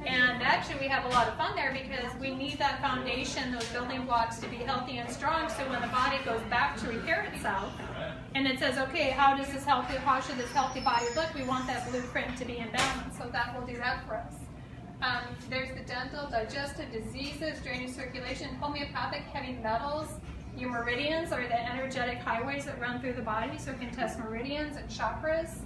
And actually we have a lot of fun there because we need that foundation, those building blocks to be healthy and strong, so when the body goes back to repair itself and it says, okay, how should this healthy body look? We want that blueprint to be in balance, so that will do that for us. There's the dental, digestive, diseases, drainage, circulation, homeopathic, heavy metals. Your meridians are the energetic highways that run through the body, so it can test meridians and chakras.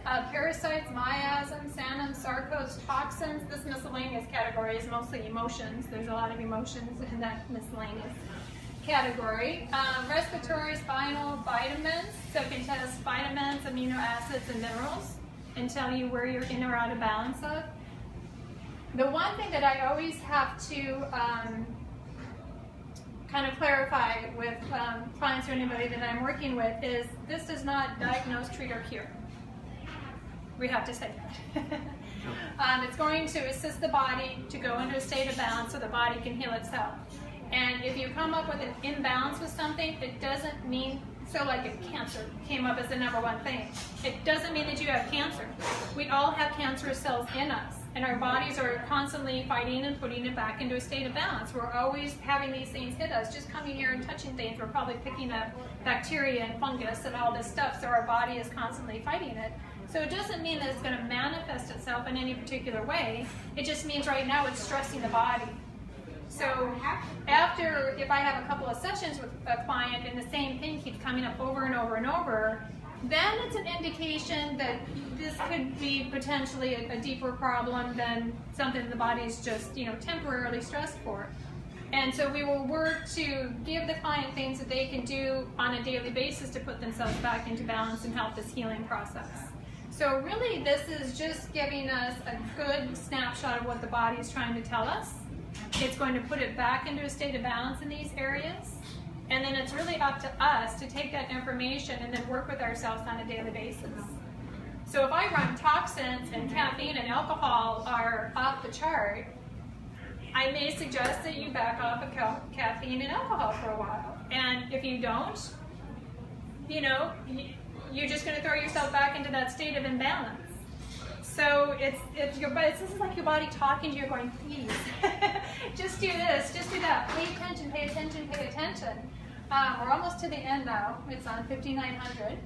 Parasites, miasms, sanum, sarcos, toxins. This miscellaneous category is mostly emotions. There's a lot of emotions in that miscellaneous category. Respiratory, spinal, vitamins. So it can test vitamins, amino acids, and minerals and tell you where you're in or out of balance of. The one thing that I always have to kind of clarify with clients or anybody that I'm working with is this does not diagnose, treat, or cure. We have to say that. It's going to assist the body to go into a state of balance so the body can heal itself. And if you come up with an imbalance with something, it doesn't mean, so like if cancer came up as the #1 thing, it doesn't mean that you have cancer. We all have cancerous cells in us, and our bodies are constantly fighting and putting it back into a state of balance. We're always having these things hit us. Just coming here and touching things, we're probably picking up bacteria and fungus and all this stuff, so our body is constantly fighting it. So it doesn't mean that it's going to manifest itself in any particular way. It just means right now it's stressing the body. So after, if I have a couple of sessions with a client and the same thing keeps coming up over and over and over, then it's an indication that this could be potentially a deeper problem than something the body's just, temporarily stressed for. And so we will work to give the client things that they can do on a daily basis to put themselves back into balance and help this healing process. So really this is just giving us a good snapshot of what the body is trying to tell us. It's going to put it back into a state of balance in these areas. And then it's really up to us to take that information and then work with ourselves on a daily basis. So if I run toxins and caffeine and alcohol are off the chart, I may suggest that you back off of caffeine and alcohol for a while. And if you don't, you're just going to throw yourself back into that state of imbalance. So this is like your body talking to you, going, please, just do this, just do that. Pay attention, pay attention, pay attention. We're almost to the end now. It's on 5900.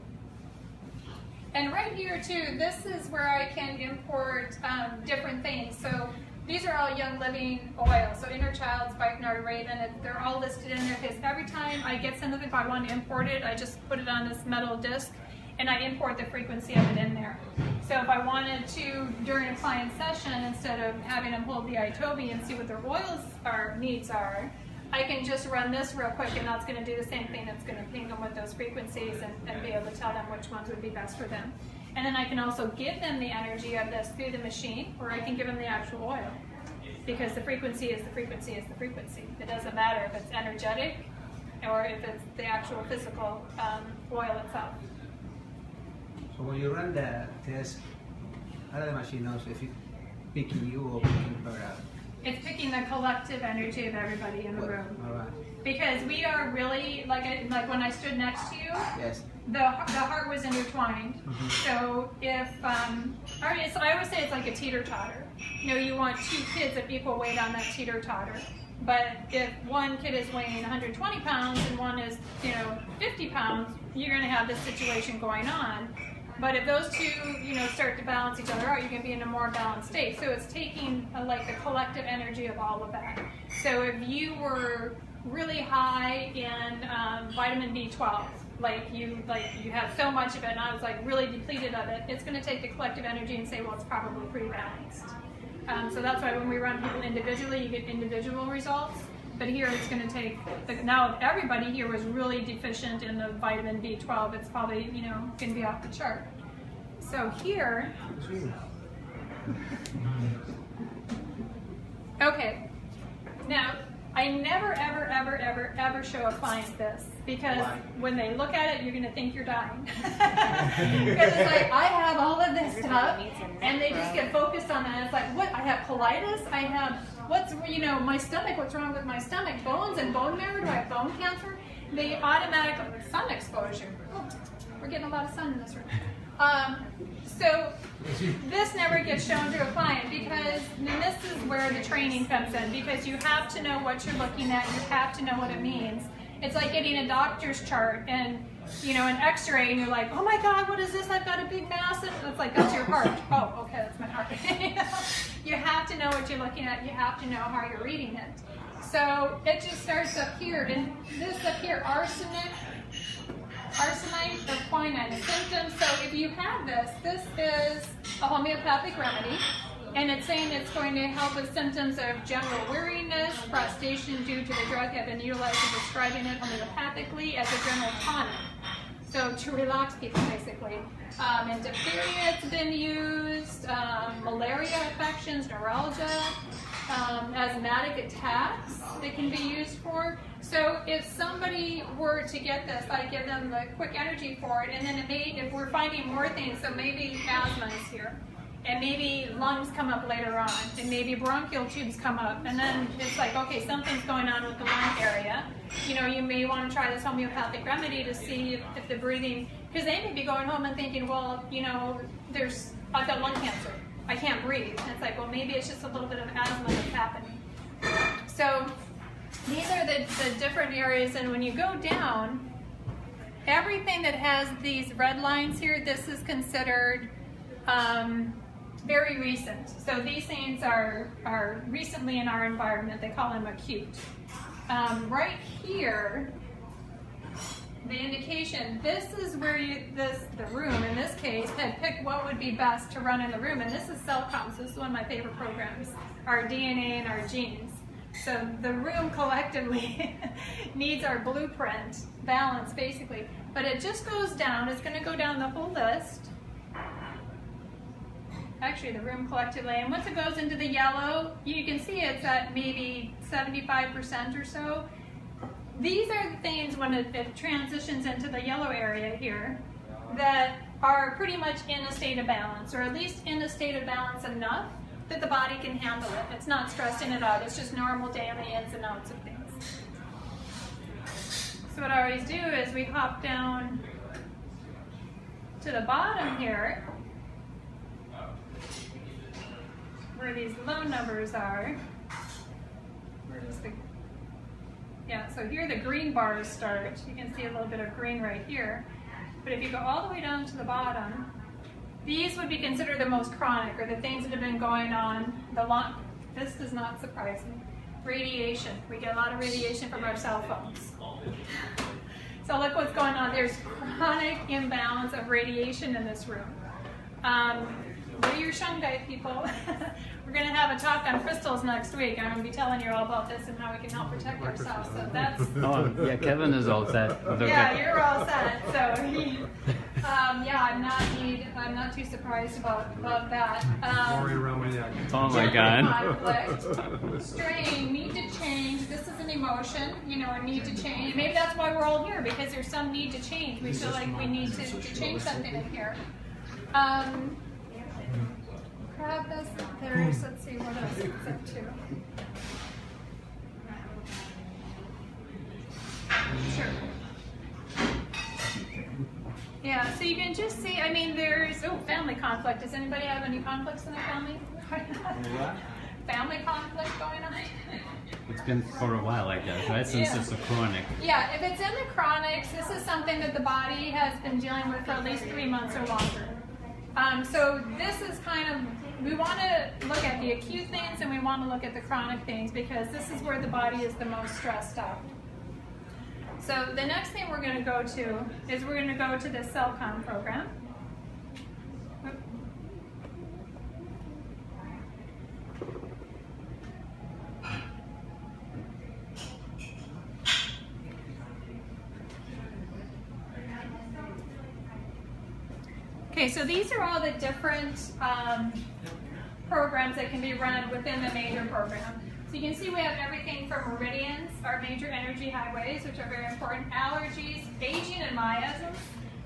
And right here too, this is where I can import different things. So these are all Young Living oils. So Inner Child, Spikenard, Raven, they're all listed in there because every time I get something, if I want to import it, I just put it on this metal disc and I import the frequency of it in there. So if I wanted to, during a client session, instead of having them hold the iTobi and see what their oils needs are, I can just run this real quick and that's going to do the same thing. It's going to ping them with those frequencies and be able to tell them which ones would be best for them. And then I can also give them the energy of this through the machine, or I can give them the actual oil. Because the frequency is the frequency is the frequency. It doesn't matter if it's energetic or if it's the actual physical oil itself. So when you run the test, how does the machine knows if it's picking you or picking her out? It's picking the collective energy of everybody in the room. All right. Because we are really, like when I stood next to you, Yes. the heart was intertwined. So if, so I always say it's like a teeter-totter. You know, you want two kids of equal weight on that teeter-totter. But if one kid is weighing 120 pounds and one is, 50 pounds, you're going to have this situation going on. But if those two, start to balance each other out, you can be in a more balanced state. So it's taking like the collective energy of all of that. So if you were really high in vitamin B12, like you have so much of it, and I was like really depleted of it, it's going to take the collective energy and say, well, it's probably pretty balanced. So that's why when we run people individually, you get individual results. But here it's going to take, now if everybody here was really deficient in the vitamin B12, it's probably, going to be off the chart. So here, okay, now I never, ever, ever, ever, ever show a client this, because when they look at it, you're going to think you're dying. Because it's like, I have all of this stuff, and they just get focused on that. And it's like, what? I have colitis? I have, my stomach, what's wrong with my stomach? Bones and bone marrow? Do I have bone cancer? They automatically, sun exposure. Oh, we're getting a lot of sun in this room. So this never gets shown to a client, because then this is where the training comes in, because you have to know what you're looking at, you have to know what it means. It's like getting a doctor's chart and an x-ray, and you're like, oh my God, what is this? I've got a big mass. And it's like, that's your heart. Oh, okay, that's my heart. You have to know what you're looking at. You have to know how you're reading it. So it just starts up here, and this up here, arsenite or quinine, the symptoms. So if you have this is a homeopathic remedy, and it's saying it's going to help with symptoms of general weariness, prostration due to the drug have been utilized in prescribing it homeopathically as a general tonic. So to relax people, basically. And diphtheria, it's been used, malaria affections, neuralgia, asthmatic attacks it can be used for. So if somebody were to get this, I give them the quick energy for it, and then it may, if we're finding more things, so maybe asthma is here, and maybe lungs come up later on, and maybe bronchial tubes come up, and then it's like, okay, something's going on with the lung area. You may want to try this homeopathic remedy to see if the breathing, because they may be going home and thinking, well, I've got lung cancer. I can't breathe. And it's like, well, maybe it's just a little bit of asthma that's happening. So these are the different areas, and when you go down, everything that has these red lines here, this is considered very recent. So these things are recently in our environment. They call them acute. Right here, the indication, this is where the room, in this case, had picked what would be best to run in the room, and this is cell comps. This is one of my favorite programs, our DNA and our genes. So the room collectively needs our blueprint, balance basically, but it just goes down, it's going to go down the whole list. Actually, the room collectively, and once it goes into the yellow, you can see it's at maybe 75% or so. These are the things when it transitions into the yellow area here that are pretty much in a state of balance, or at least in a state of balance enough that the body can handle it. It's not stressing it out. It's just normal day on the ins and outs of things. So what I always do is we hop down to the bottom here, where these low numbers are. Where does the so here the green bars start. You can see a little bit of green right here. But if you go all the way down to the bottom, these would be considered the most chronic, or the things that have been going on the long. This does not surprise me. Radiation. We get a lot of radiation from our cell phones. So look what's going on. There's chronic imbalance of radiation in this room. What are your shungite people? We're going to have a talk on crystals next week. I'm going to be telling you all about this and how we can help protect ourselves. So that's. Oh, yeah, Kevin is all set. Yeah, you're all set. So I'm not too surprised about that. Oh my God. Conflict, strain, need to change. This is an emotion, a need to change. Maybe that's why we're all here, because there's some need to change. We feel like we need to change something in here. Grab this. There's, let's see what else it's up to. Sure. Yeah, so you can just see, I mean, there's, family conflict. Does anybody have any conflicts in their family? Family conflict going on? It's been for a while, I guess, right? Since it's a chronic. Yeah, if it's in the chronics, this is something that the body has been dealing with for at least 3 months or longer. So this is kind of, we want to look at the acute things and we want to look at the chronic things because this is where the body is the most stressed out. So the next thing we're going to go to is we're going to go to the CellCom program. Okay, so these are all the different programs that can be run within the major program. So you can see we have everything from meridians, our major energy highways, which are very important, allergies, aging and miasms.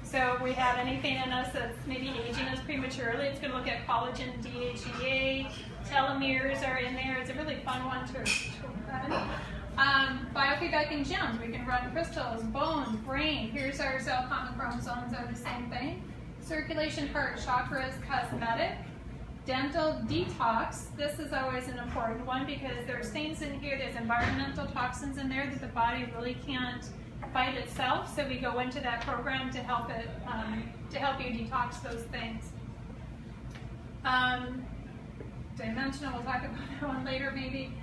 So if we have anything in us that's maybe aging us prematurely, it's going to look at collagen, DHEA, telomeres are in there. It's a really fun one to run. Biofeedback and gems, we can run crystals, bones, brain. Here's our cell common chromosomes are the same thing. Circulation, heart, chakras, cosmetic. Dental detox, this is always an important one because there's things in here, there's environmental toxins in there that the body really can't fight itself, so we go into that program to help it, to help you detox those things. Dimensional, we'll talk about that one later maybe.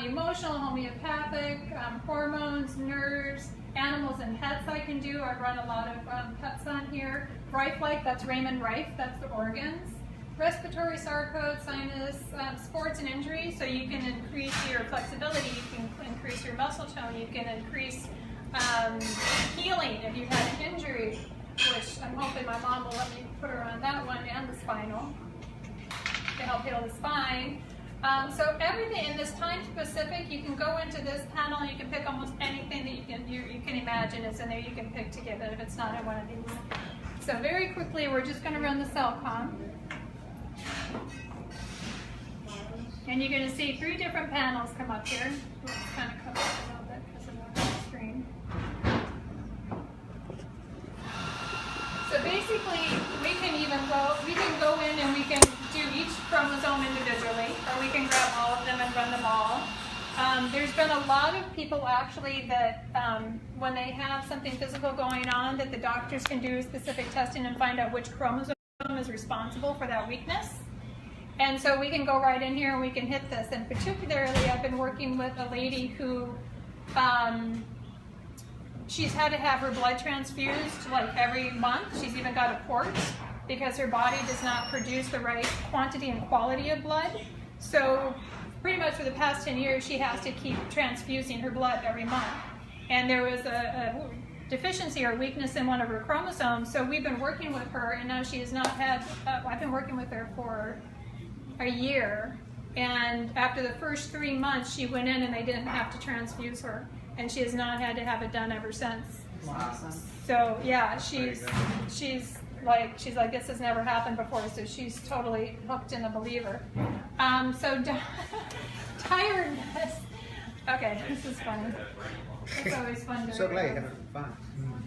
Emotional, homeopathic, hormones, nerves, animals and pets I can do. I run a lot of pets on here. Rife-like, that's Raymond Rife, that's the organs. Respiratory, sarcode, sinus, sports and injury, so you can increase your flexibility, you can increase your muscle tone, you can increase healing if you've had an injury, which I'm hoping my mom will let me put her on that one, and the spinal, to help heal the spine. So everything in this time specific, you can go into this panel, you can pick almost anything that you can imagine is in there, you can pick to give it if it's not in one of these. So very quickly, we're just going to run the CellCom. And you're going to see 3 different panels come up here. Let's kind of cover it a little bit because of the screen. So basically, we can go in and we can do each chromosome individually, or we can grab all of them and run them all. There's been a lot of people actually that when they have something physical going on, that the doctors can do specific testing and find out which chromosome is responsible for that weakness. And so we can go right in here and we can hit this. And particularly, I've been working with a lady who, she's had to have her blood transfused like every month. She's even got a port because her body does not produce the right quantity and quality of blood. So pretty much for the past 10 years, she has to keep transfusing her blood every month. And there was a deficiency or weakness in one of her chromosomes, so we've been working with her, and now she has not had, I've been working with her for a year, and after the first 3 months, she went in and they didn't have to transfuse her, and she has not had to have it done ever since. Wow. So yeah, she's like, this has never happened before, so she's totally hooked and a believer. So tiredness. Okay, this is funny. It's always fun to So glad you're having fun.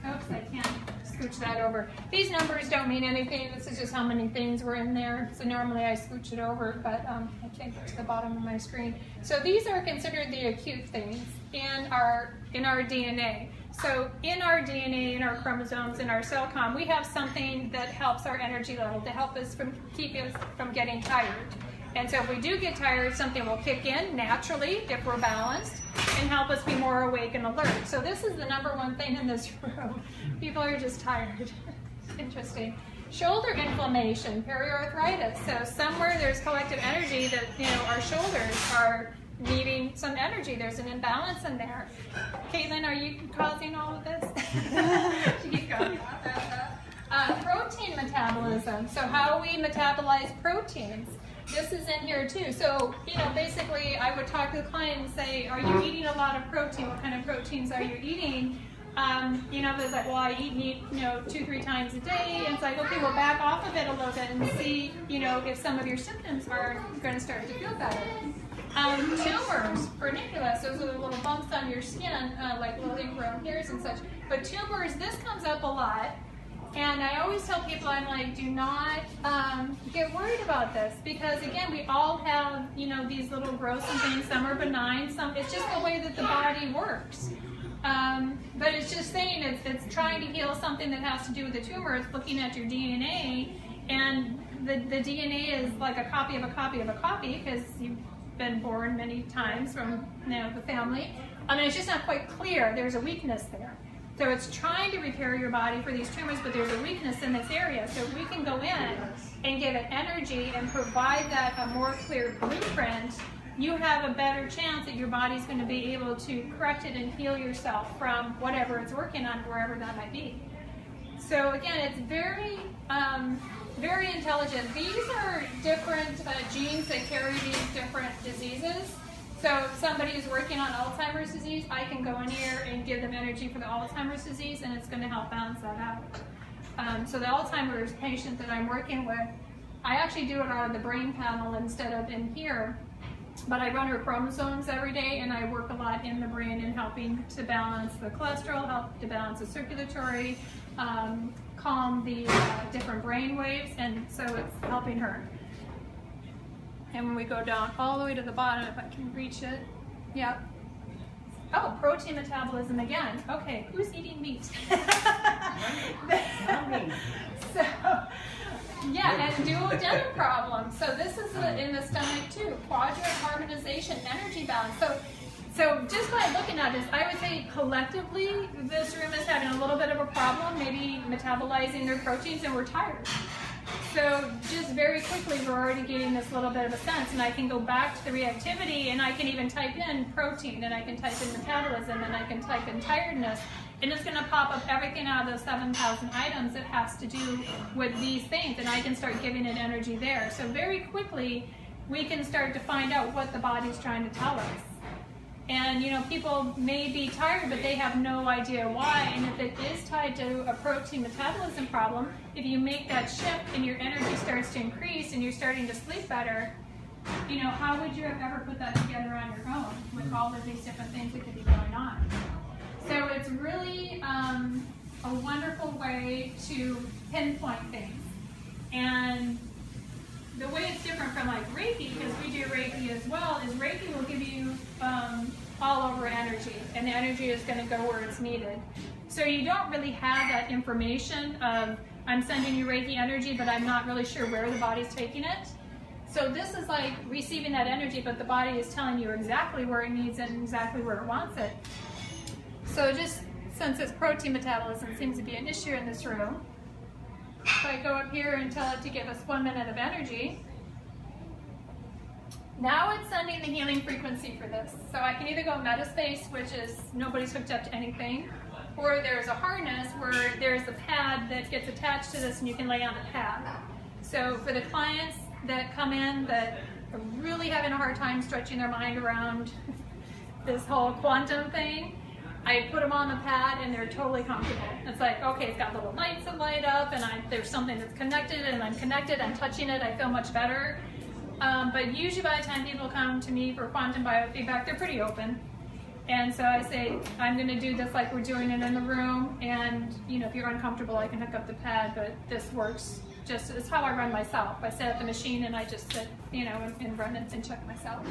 Oops, I can't scooch that over. These numbers don't mean anything. This is just how many things were in there. So normally I scooch it over, but I can't get to the bottom of my screen. So these are considered the acute things in our DNA. So in our DNA, in our chromosomes, in our CellCom, we have something that helps our energy level, to help us keep us from getting tired. And so if we do get tired, something will kick in naturally if we're balanced and help us be more awake and alert. So this is the #1 thing in this room. People are just tired. Interesting. Shoulder inflammation, periarthritis. So somewhere there's collective energy that, our shoulders are needing some energy. There's an imbalance in there. Caitlin, are you causing all of this? She keeps going. Protein metabolism. So how we metabolize proteins. This is in here too. So, basically I would talk to the client and say, are you eating a lot of protein? What kind of proteins are you eating? You know, if it's like, well, I eat meat, you know, 2-3 times a day, and it's like, okay, well, back off of it a little bit and see, you know, if some of your symptoms are going to start to feel better. Tumors, furniculus, those are the little bumps on your skin, like little ingrown hairs and such. But tumors, this comes up a lot. And I always tell people, I'm like, do not get worried about this, because again, we all have, you know, these little growths and things. Some are benign, some, it's just the way that the body works. But it's just saying it's trying to heal something that has to do with the tumor. It's looking at your DNA, and the DNA is like a copy of a copy of a copy, because you've been born many times from, you know, the family. I mean, it's just not quite clear. There's a weakness there. So it's trying to repair your body for these tumors, but there's a weakness in this area. So if we can go in and give it energy and provide that a more clear blueprint, you have a better chance that your body's going to be able to correct it and heal yourself from whatever it's working on, wherever that might be. So again, it's very, very intelligent. These are different genes that carry these different diseases. So if somebody is working on Alzheimer's disease, I can go in here and give them energy for the Alzheimer's disease, and it's going to help balance that out. So the Alzheimer's patient that I'm working with, I actually do it out of the brain panel instead of in here. But I run her chromosomes every day, and I work a lot in the brain in helping to balance the cholesterol, help to balance the circulatory, calm the different brain waves, and so it's helping her. And when we go down all the way to the bottom, if I can reach it, yep. Oh, protein metabolism again. Okay, who's eating meat? So, yeah, and duodenum problem. So this is in the stomach too. Quadrant harmonization, energy balance. So just by looking at this, I would say collectively, this room is having a little bit of a problem, maybe metabolizing their proteins, and we're tired. So just very quickly, we're already getting this little bit of a sense, and I can go back to the reactivity, and I can even type in protein, and I can type in metabolism, and I can type in tiredness, and it's going to pop up everything out of those 7,000 items that has to do with these things, and I can start giving it energy there. So very quickly, we can start to find out what the body's trying to tell us. And, you know, people may be tired, but they have no idea why. And if it is tied to a protein metabolism problem, if you make that shift and your energy starts to increase and you're starting to sleep better, you know, how would you have ever put that together on your own with all of these different things that could be going on? So it's really a wonderful way to pinpoint things. And the way it's different from like Reiki, because we do Reiki as well, is Reiki will give you all over energy, and the energy is going to go where it's needed. So you don't really have that information of, I'm sending you Reiki energy, but I'm not really sure where the body's taking it. So this is like receiving that energy, but the body is telling you exactly where it needs it and exactly where it wants it. So just since it's protein metabolism seems to be an issue in this room, if I go up here and tell it to give us 1 minute of energy, now it's sending the healing frequency for this. So I can either go Metaspace, which is nobody's hooked up to anything, or there's a harness where there's a pad that gets attached to this and you can lay on the pad. So for the clients that come in that are really having a hard time stretching their mind around this whole quantum thing, I put them on the pad and they're totally comfortable. It's like, okay, it's got little lights that light up, and there's something that's connected, and I'm connected, I'm touching it, I feel much better. But usually by the time people come to me for quantum biofeedback, they're pretty open. And so I say, I'm going to do this like we're doing it in the room, and you know, if you're uncomfortable, I can hook up the pad, but this works just, it's how I run myself. I set up the machine and I just sit, you know, and run it and check myself.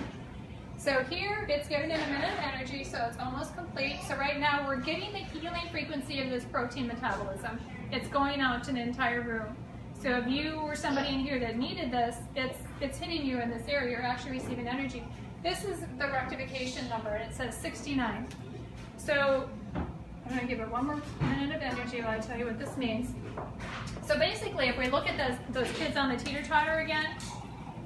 So here, it's giving it 1 minute of energy, so it's almost complete. So right now, we're getting the healing frequency of this protein metabolism. It's going out to the entire room. So if you were somebody in here that needed this, it's hitting you in this area. You're actually receiving energy. This is the rectification number, and it says 69. So I'm going to give it 1 more minute of energy while I tell you what this means. So basically, if we look at those kids on the teeter-totter again,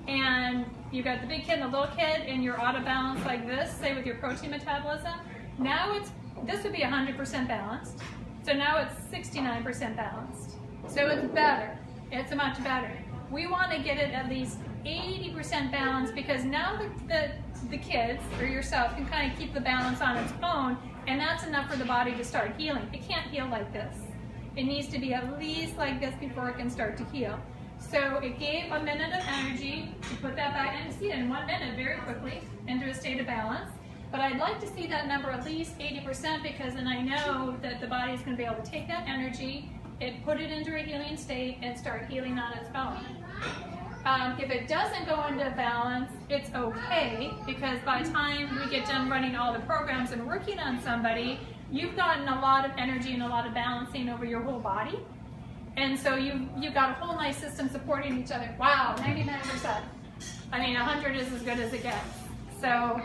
and you got the big kid and the little kid, and you're out of balance like this, say with your protein metabolism, now this would be 100% balanced. So now it's 69% balanced. So it's better. It's much better. We want to get it at least 80% balance, because now the kids or yourself can kind of keep the balance on its own, and that's enough for the body to start healing. It can't heal like this. It needs to be at least like this before it can start to heal. So it gave a minute of energy to put that back in. See it in 1 minute very quickly into a state of balance. But I'd like to see that number at least 80%, because then I know that the body is going to be able to take that energy, put it into a healing state, and start healing on its own. If it doesn't go into balance, it's okay, because by the time we get done running all the programs and working on somebody, you've gotten a lot of energy and a lot of balancing over your whole body. And so you've got a whole nice system supporting each other. Wow, 99%. I mean, 100 is as good as it gets. So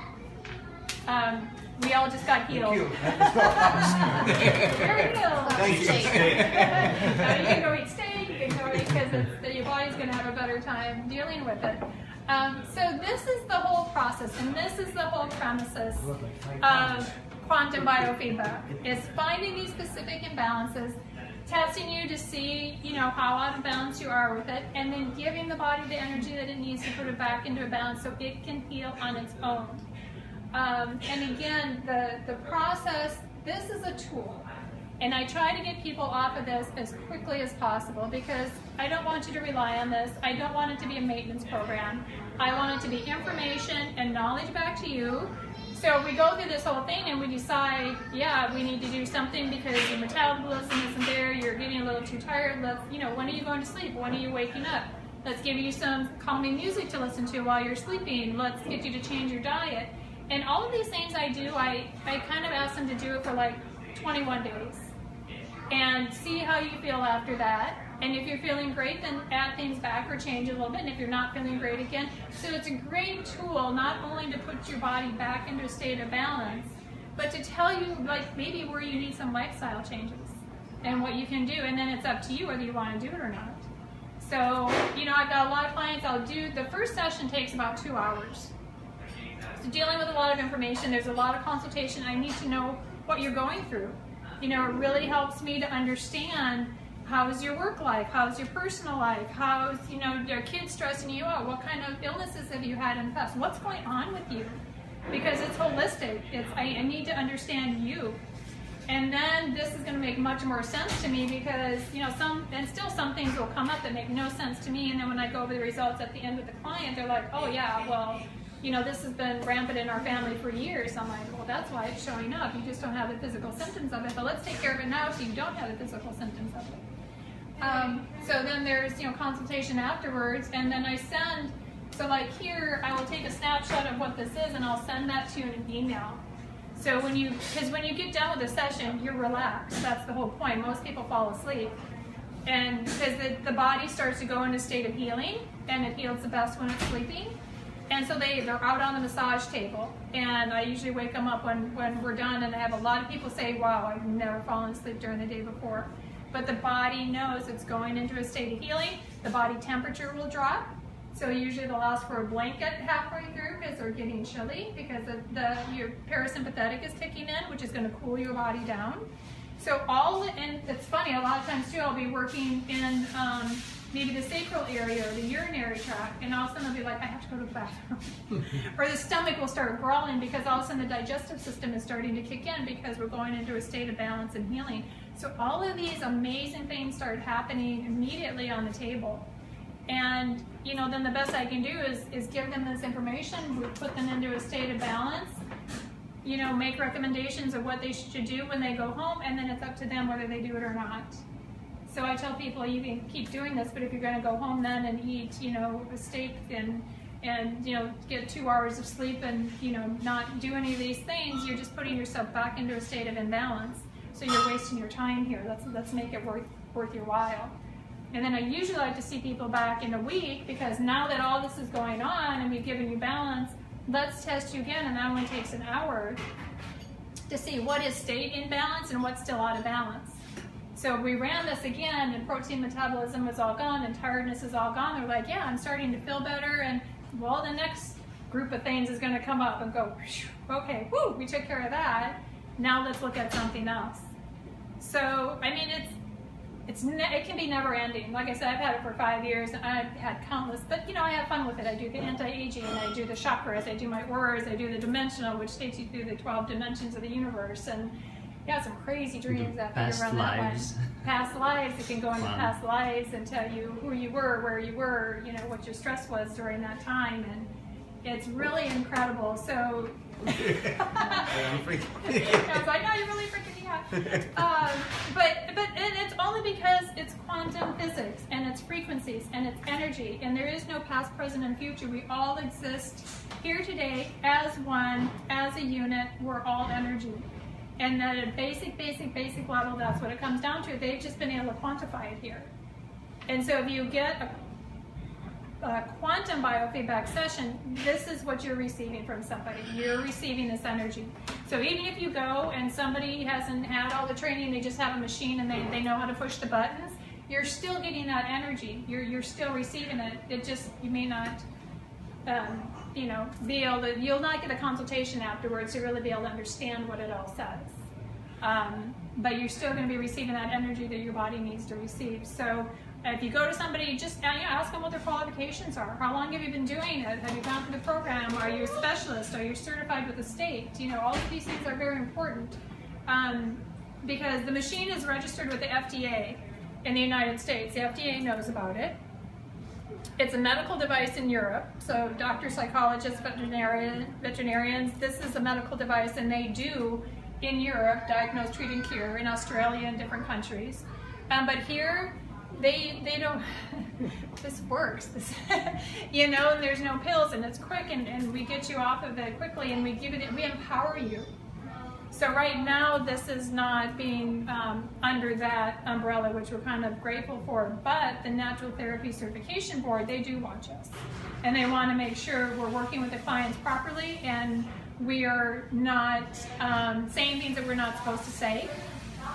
we all just got healed. Thank you. Very healed. Thank you. You can go eat steak, you can go eat, because your body's going to have a better time dealing with it. So this is the whole process, and this is the whole premises of quantum biofeedback, is finding these specific imbalances, testing you to see, how out of balance you are with it, and then giving the body the energy that it needs to put it back into a balance so it can heal on its own. And again, the process, this is a tool. And I try to get people off of this as quickly as possible, because I don't want you to rely on this. I don't want it to be a maintenance program. I want it to be information and knowledge back to you. So we go through this whole thing and we decide, yeah, we need to do something because your metabolism isn't there, you're getting a little too tired. When are you going to sleep? When are you waking up? Let's give you some calming music to listen to while you're sleeping. Let's get you to change your diet. And all of these things I do, I kind of ask them to do it for like 21 days. And see how you feel after that. And if you're feeling great, then add things back or change a little bit. And if you're not feeling great again, so it's a great tool not only to put your body back into a state of balance, but to tell you like maybe where you need some lifestyle changes and what you can do. And then it's up to you whether you want to do it or not. So, I've got a lot of clients. The first session takes about 2 hours. So dealing with a lot of information, there's a lot of consultation. I need to know what you're going through. It really helps me to understand, how's your work life? How's your personal life? How's, are kids stressing you out? What kind of illnesses have you had in the past? What's going on with you? Because it's holistic. I need to understand you. And then this is going to make much more sense to me, because, some things will come up that make no sense to me. And then when I go over the results at the end with the client, they're like, oh yeah, well, this has been rampant in our family for years. I'm like, well, that's why it's showing up. You just don't have the physical symptoms of it. But let's take care of it now so you don't have the physical symptoms of it. So then there's, consultation afterwards. And then I send, so like here, I will take a snapshot of what this is and I'll send that to you in an email. So because when you get done with a session, you're relaxed. That's the whole point. Most people fall asleep. And because the body starts to go into a state of healing, and it heals the best when it's sleeping. And so they're out on the massage table, and I usually wake them up when we're done, and I have a lot of people say, wow, I've never fallen asleep during the day before. But the body knows it's going into a state of healing. The body temperature will drop. So usually they'll ask for a blanket halfway through because they're getting chilly, because your parasympathetic is kicking in, which is going to cool your body down. So and it's funny, a lot of times too, I'll be working in maybe the sacral area or the urinary tract, and all of a sudden I'll be like, I have to go to the bathroom. Or the stomach will start growling because all of a sudden the digestive system is starting to kick in because we're going into a state of balance and healing. So all of these amazing things start happening immediately on the table. And then the best I can do is give them this information, we put them into a state of balance, make recommendations of what they should do when they go home, and then it's up to them whether they do it or not. So I tell people, you can keep doing this, but if you're going to go home then and eat, a steak and get 2 hours of sleep and, not do any of these things, you're just putting yourself back into a state of imbalance. So you're wasting your time here. Let's make it worth your while. And then I usually like to see people back in a week, because now that all this is going on and we've given you balance, let's test you again, and that only takes an hour to see what is stayed in balance and what's still out of balance. So we ran this again, and protein metabolism was all gone and tiredness is all gone. They're like, yeah, I'm starting to feel better, and well, the next group of things is going to come up and go, okay, whoo, we took care of that. Now let's look at something else. So, I mean, it can be never ending. Like I said, I've had it for 5 years, and I've had countless, but I have fun with it. I do the anti-aging, and I do the chakras, I do my auras, I do the dimensional, which takes you through the 12 dimensions of the universe, and you have some crazy dreams after you run that one. Past lives. It can go into past lives and tell you who you were, where you were, what your stress was during that time, and it's really incredible. So I was like, no, you're really freaking me out. But it's only because it's quantum physics, and it's frequencies, and it's energy, and there is no past, present, and future. We all exist here today as one, as a unit. We're all energy. And at a basic level, that's what it comes down to. They've just been able to quantify it here. And so if you get a quantum biofeedback session, this is what you're receiving from somebody. You're receiving this energy. So even if you go and somebody hasn't had all the training, they just have a machine and they know how to push the buttons, you're still getting that energy. You're still receiving it. It just, you may not be able to, you'll not get a consultation afterwards to really be able to understand what it all says. But you're still going to be receiving that energy that your body needs to receive. So if you go to somebody, just ask them what their qualifications are. How long have you been doing it? Have you gone through the program? Are you a specialist? Are you certified with the state? All of these things are very important because the machine is registered with the FDA in the United States. The FDA knows about it. It's a medical device in Europe, so doctors, psychologists, veterinarians, this is a medical device, and they do, in Europe, diagnose, treat, and cure, in Australia and different countries. But here, they don't, this works, and there's no pills, and it's quick, and we get you off of it quickly, and we empower you. So right now, this is not being under that umbrella, which we're kind of grateful for, but the Natural Therapy Certification Board, they do watch us. And they want to make sure we're working with the clients properly, and we are not saying things that we're not supposed to say,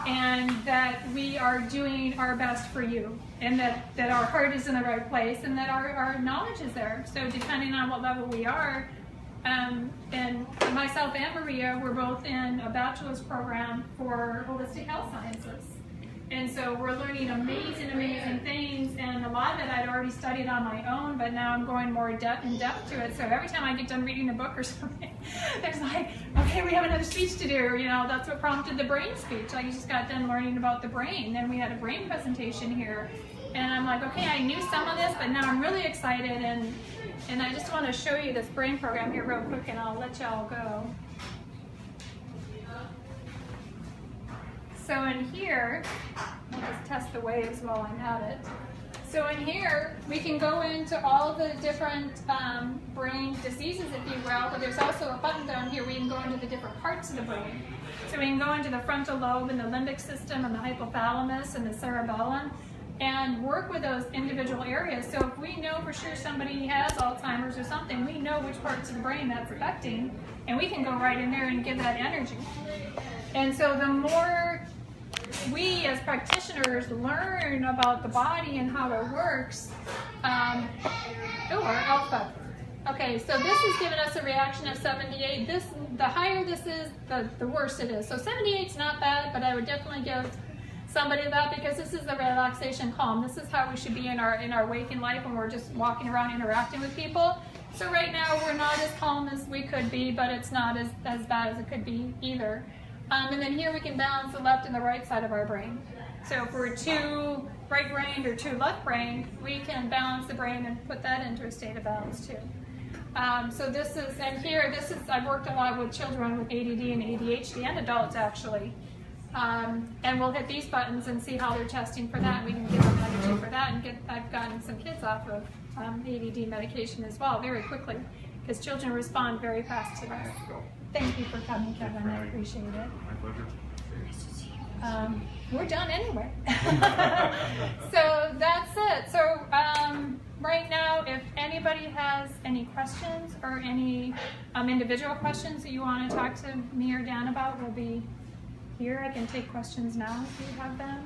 and that we are doing our best for you, and that our heart is in the right place, and that our knowledge is there. So depending on what level we are, and myself and Maria, we're both in a bachelor's program for holistic health sciences. And so we're learning amazing things, and a lot of it I'd already studied on my own, but now I'm going more in depth to it. So every time I get done reading a book or something, there's like, okay, we have another speech to do. That's what prompted the brain speech. I just got done learning about the brain, and we had a brain presentation here. And I'm like, okay, I knew some of this, but now I'm really excited, and I just want to show you this brain program here real quick, and I'll let y'all go. So in here, I'll just test the waves while I'm at it. So in here, we can go into all the different brain diseases, if you will, but there's also a button down here where you can go into the different parts of the brain. So we can go into the frontal lobe and the limbic system and the hypothalamus and the cerebellum, and work with those individual areas. So if we know for sure somebody has Alzheimer's or something, we know which parts of the brain that's affecting, and we can go right in there and give that energy. And so the more we as practitioners learn about the body and how it works, our alpha. Okay, so this is giving us a reaction of 78. The higher this is, the worse it is. So 78 is not bad, but I would definitely give somebody that, because this is the relaxation calm. This is how we should be in our waking life when we're just walking around interacting with people. So right now we're not as calm as we could be, but it's not as bad as it could be either. And then here we can balance the left and the right side of our brain. So if we're too right-brained or too left-brained, we can balance the brain and put that into a state of balance too. So this is, I've worked a lot with children with ADD and ADHD, and adults actually. And we'll hit these buttons and see how they're testing for that. We can give them energy for that, and I've gotten some kids off of ADD medication as well very quickly, because children respond very fast to that. Thank you for coming, Kevin. I appreciate it. My pleasure. We're done anyway. So that's it. So right now, if anybody has any questions or any individual questions that you want to talk to me or Dan about, we'll be here. I can take questions now if you have them.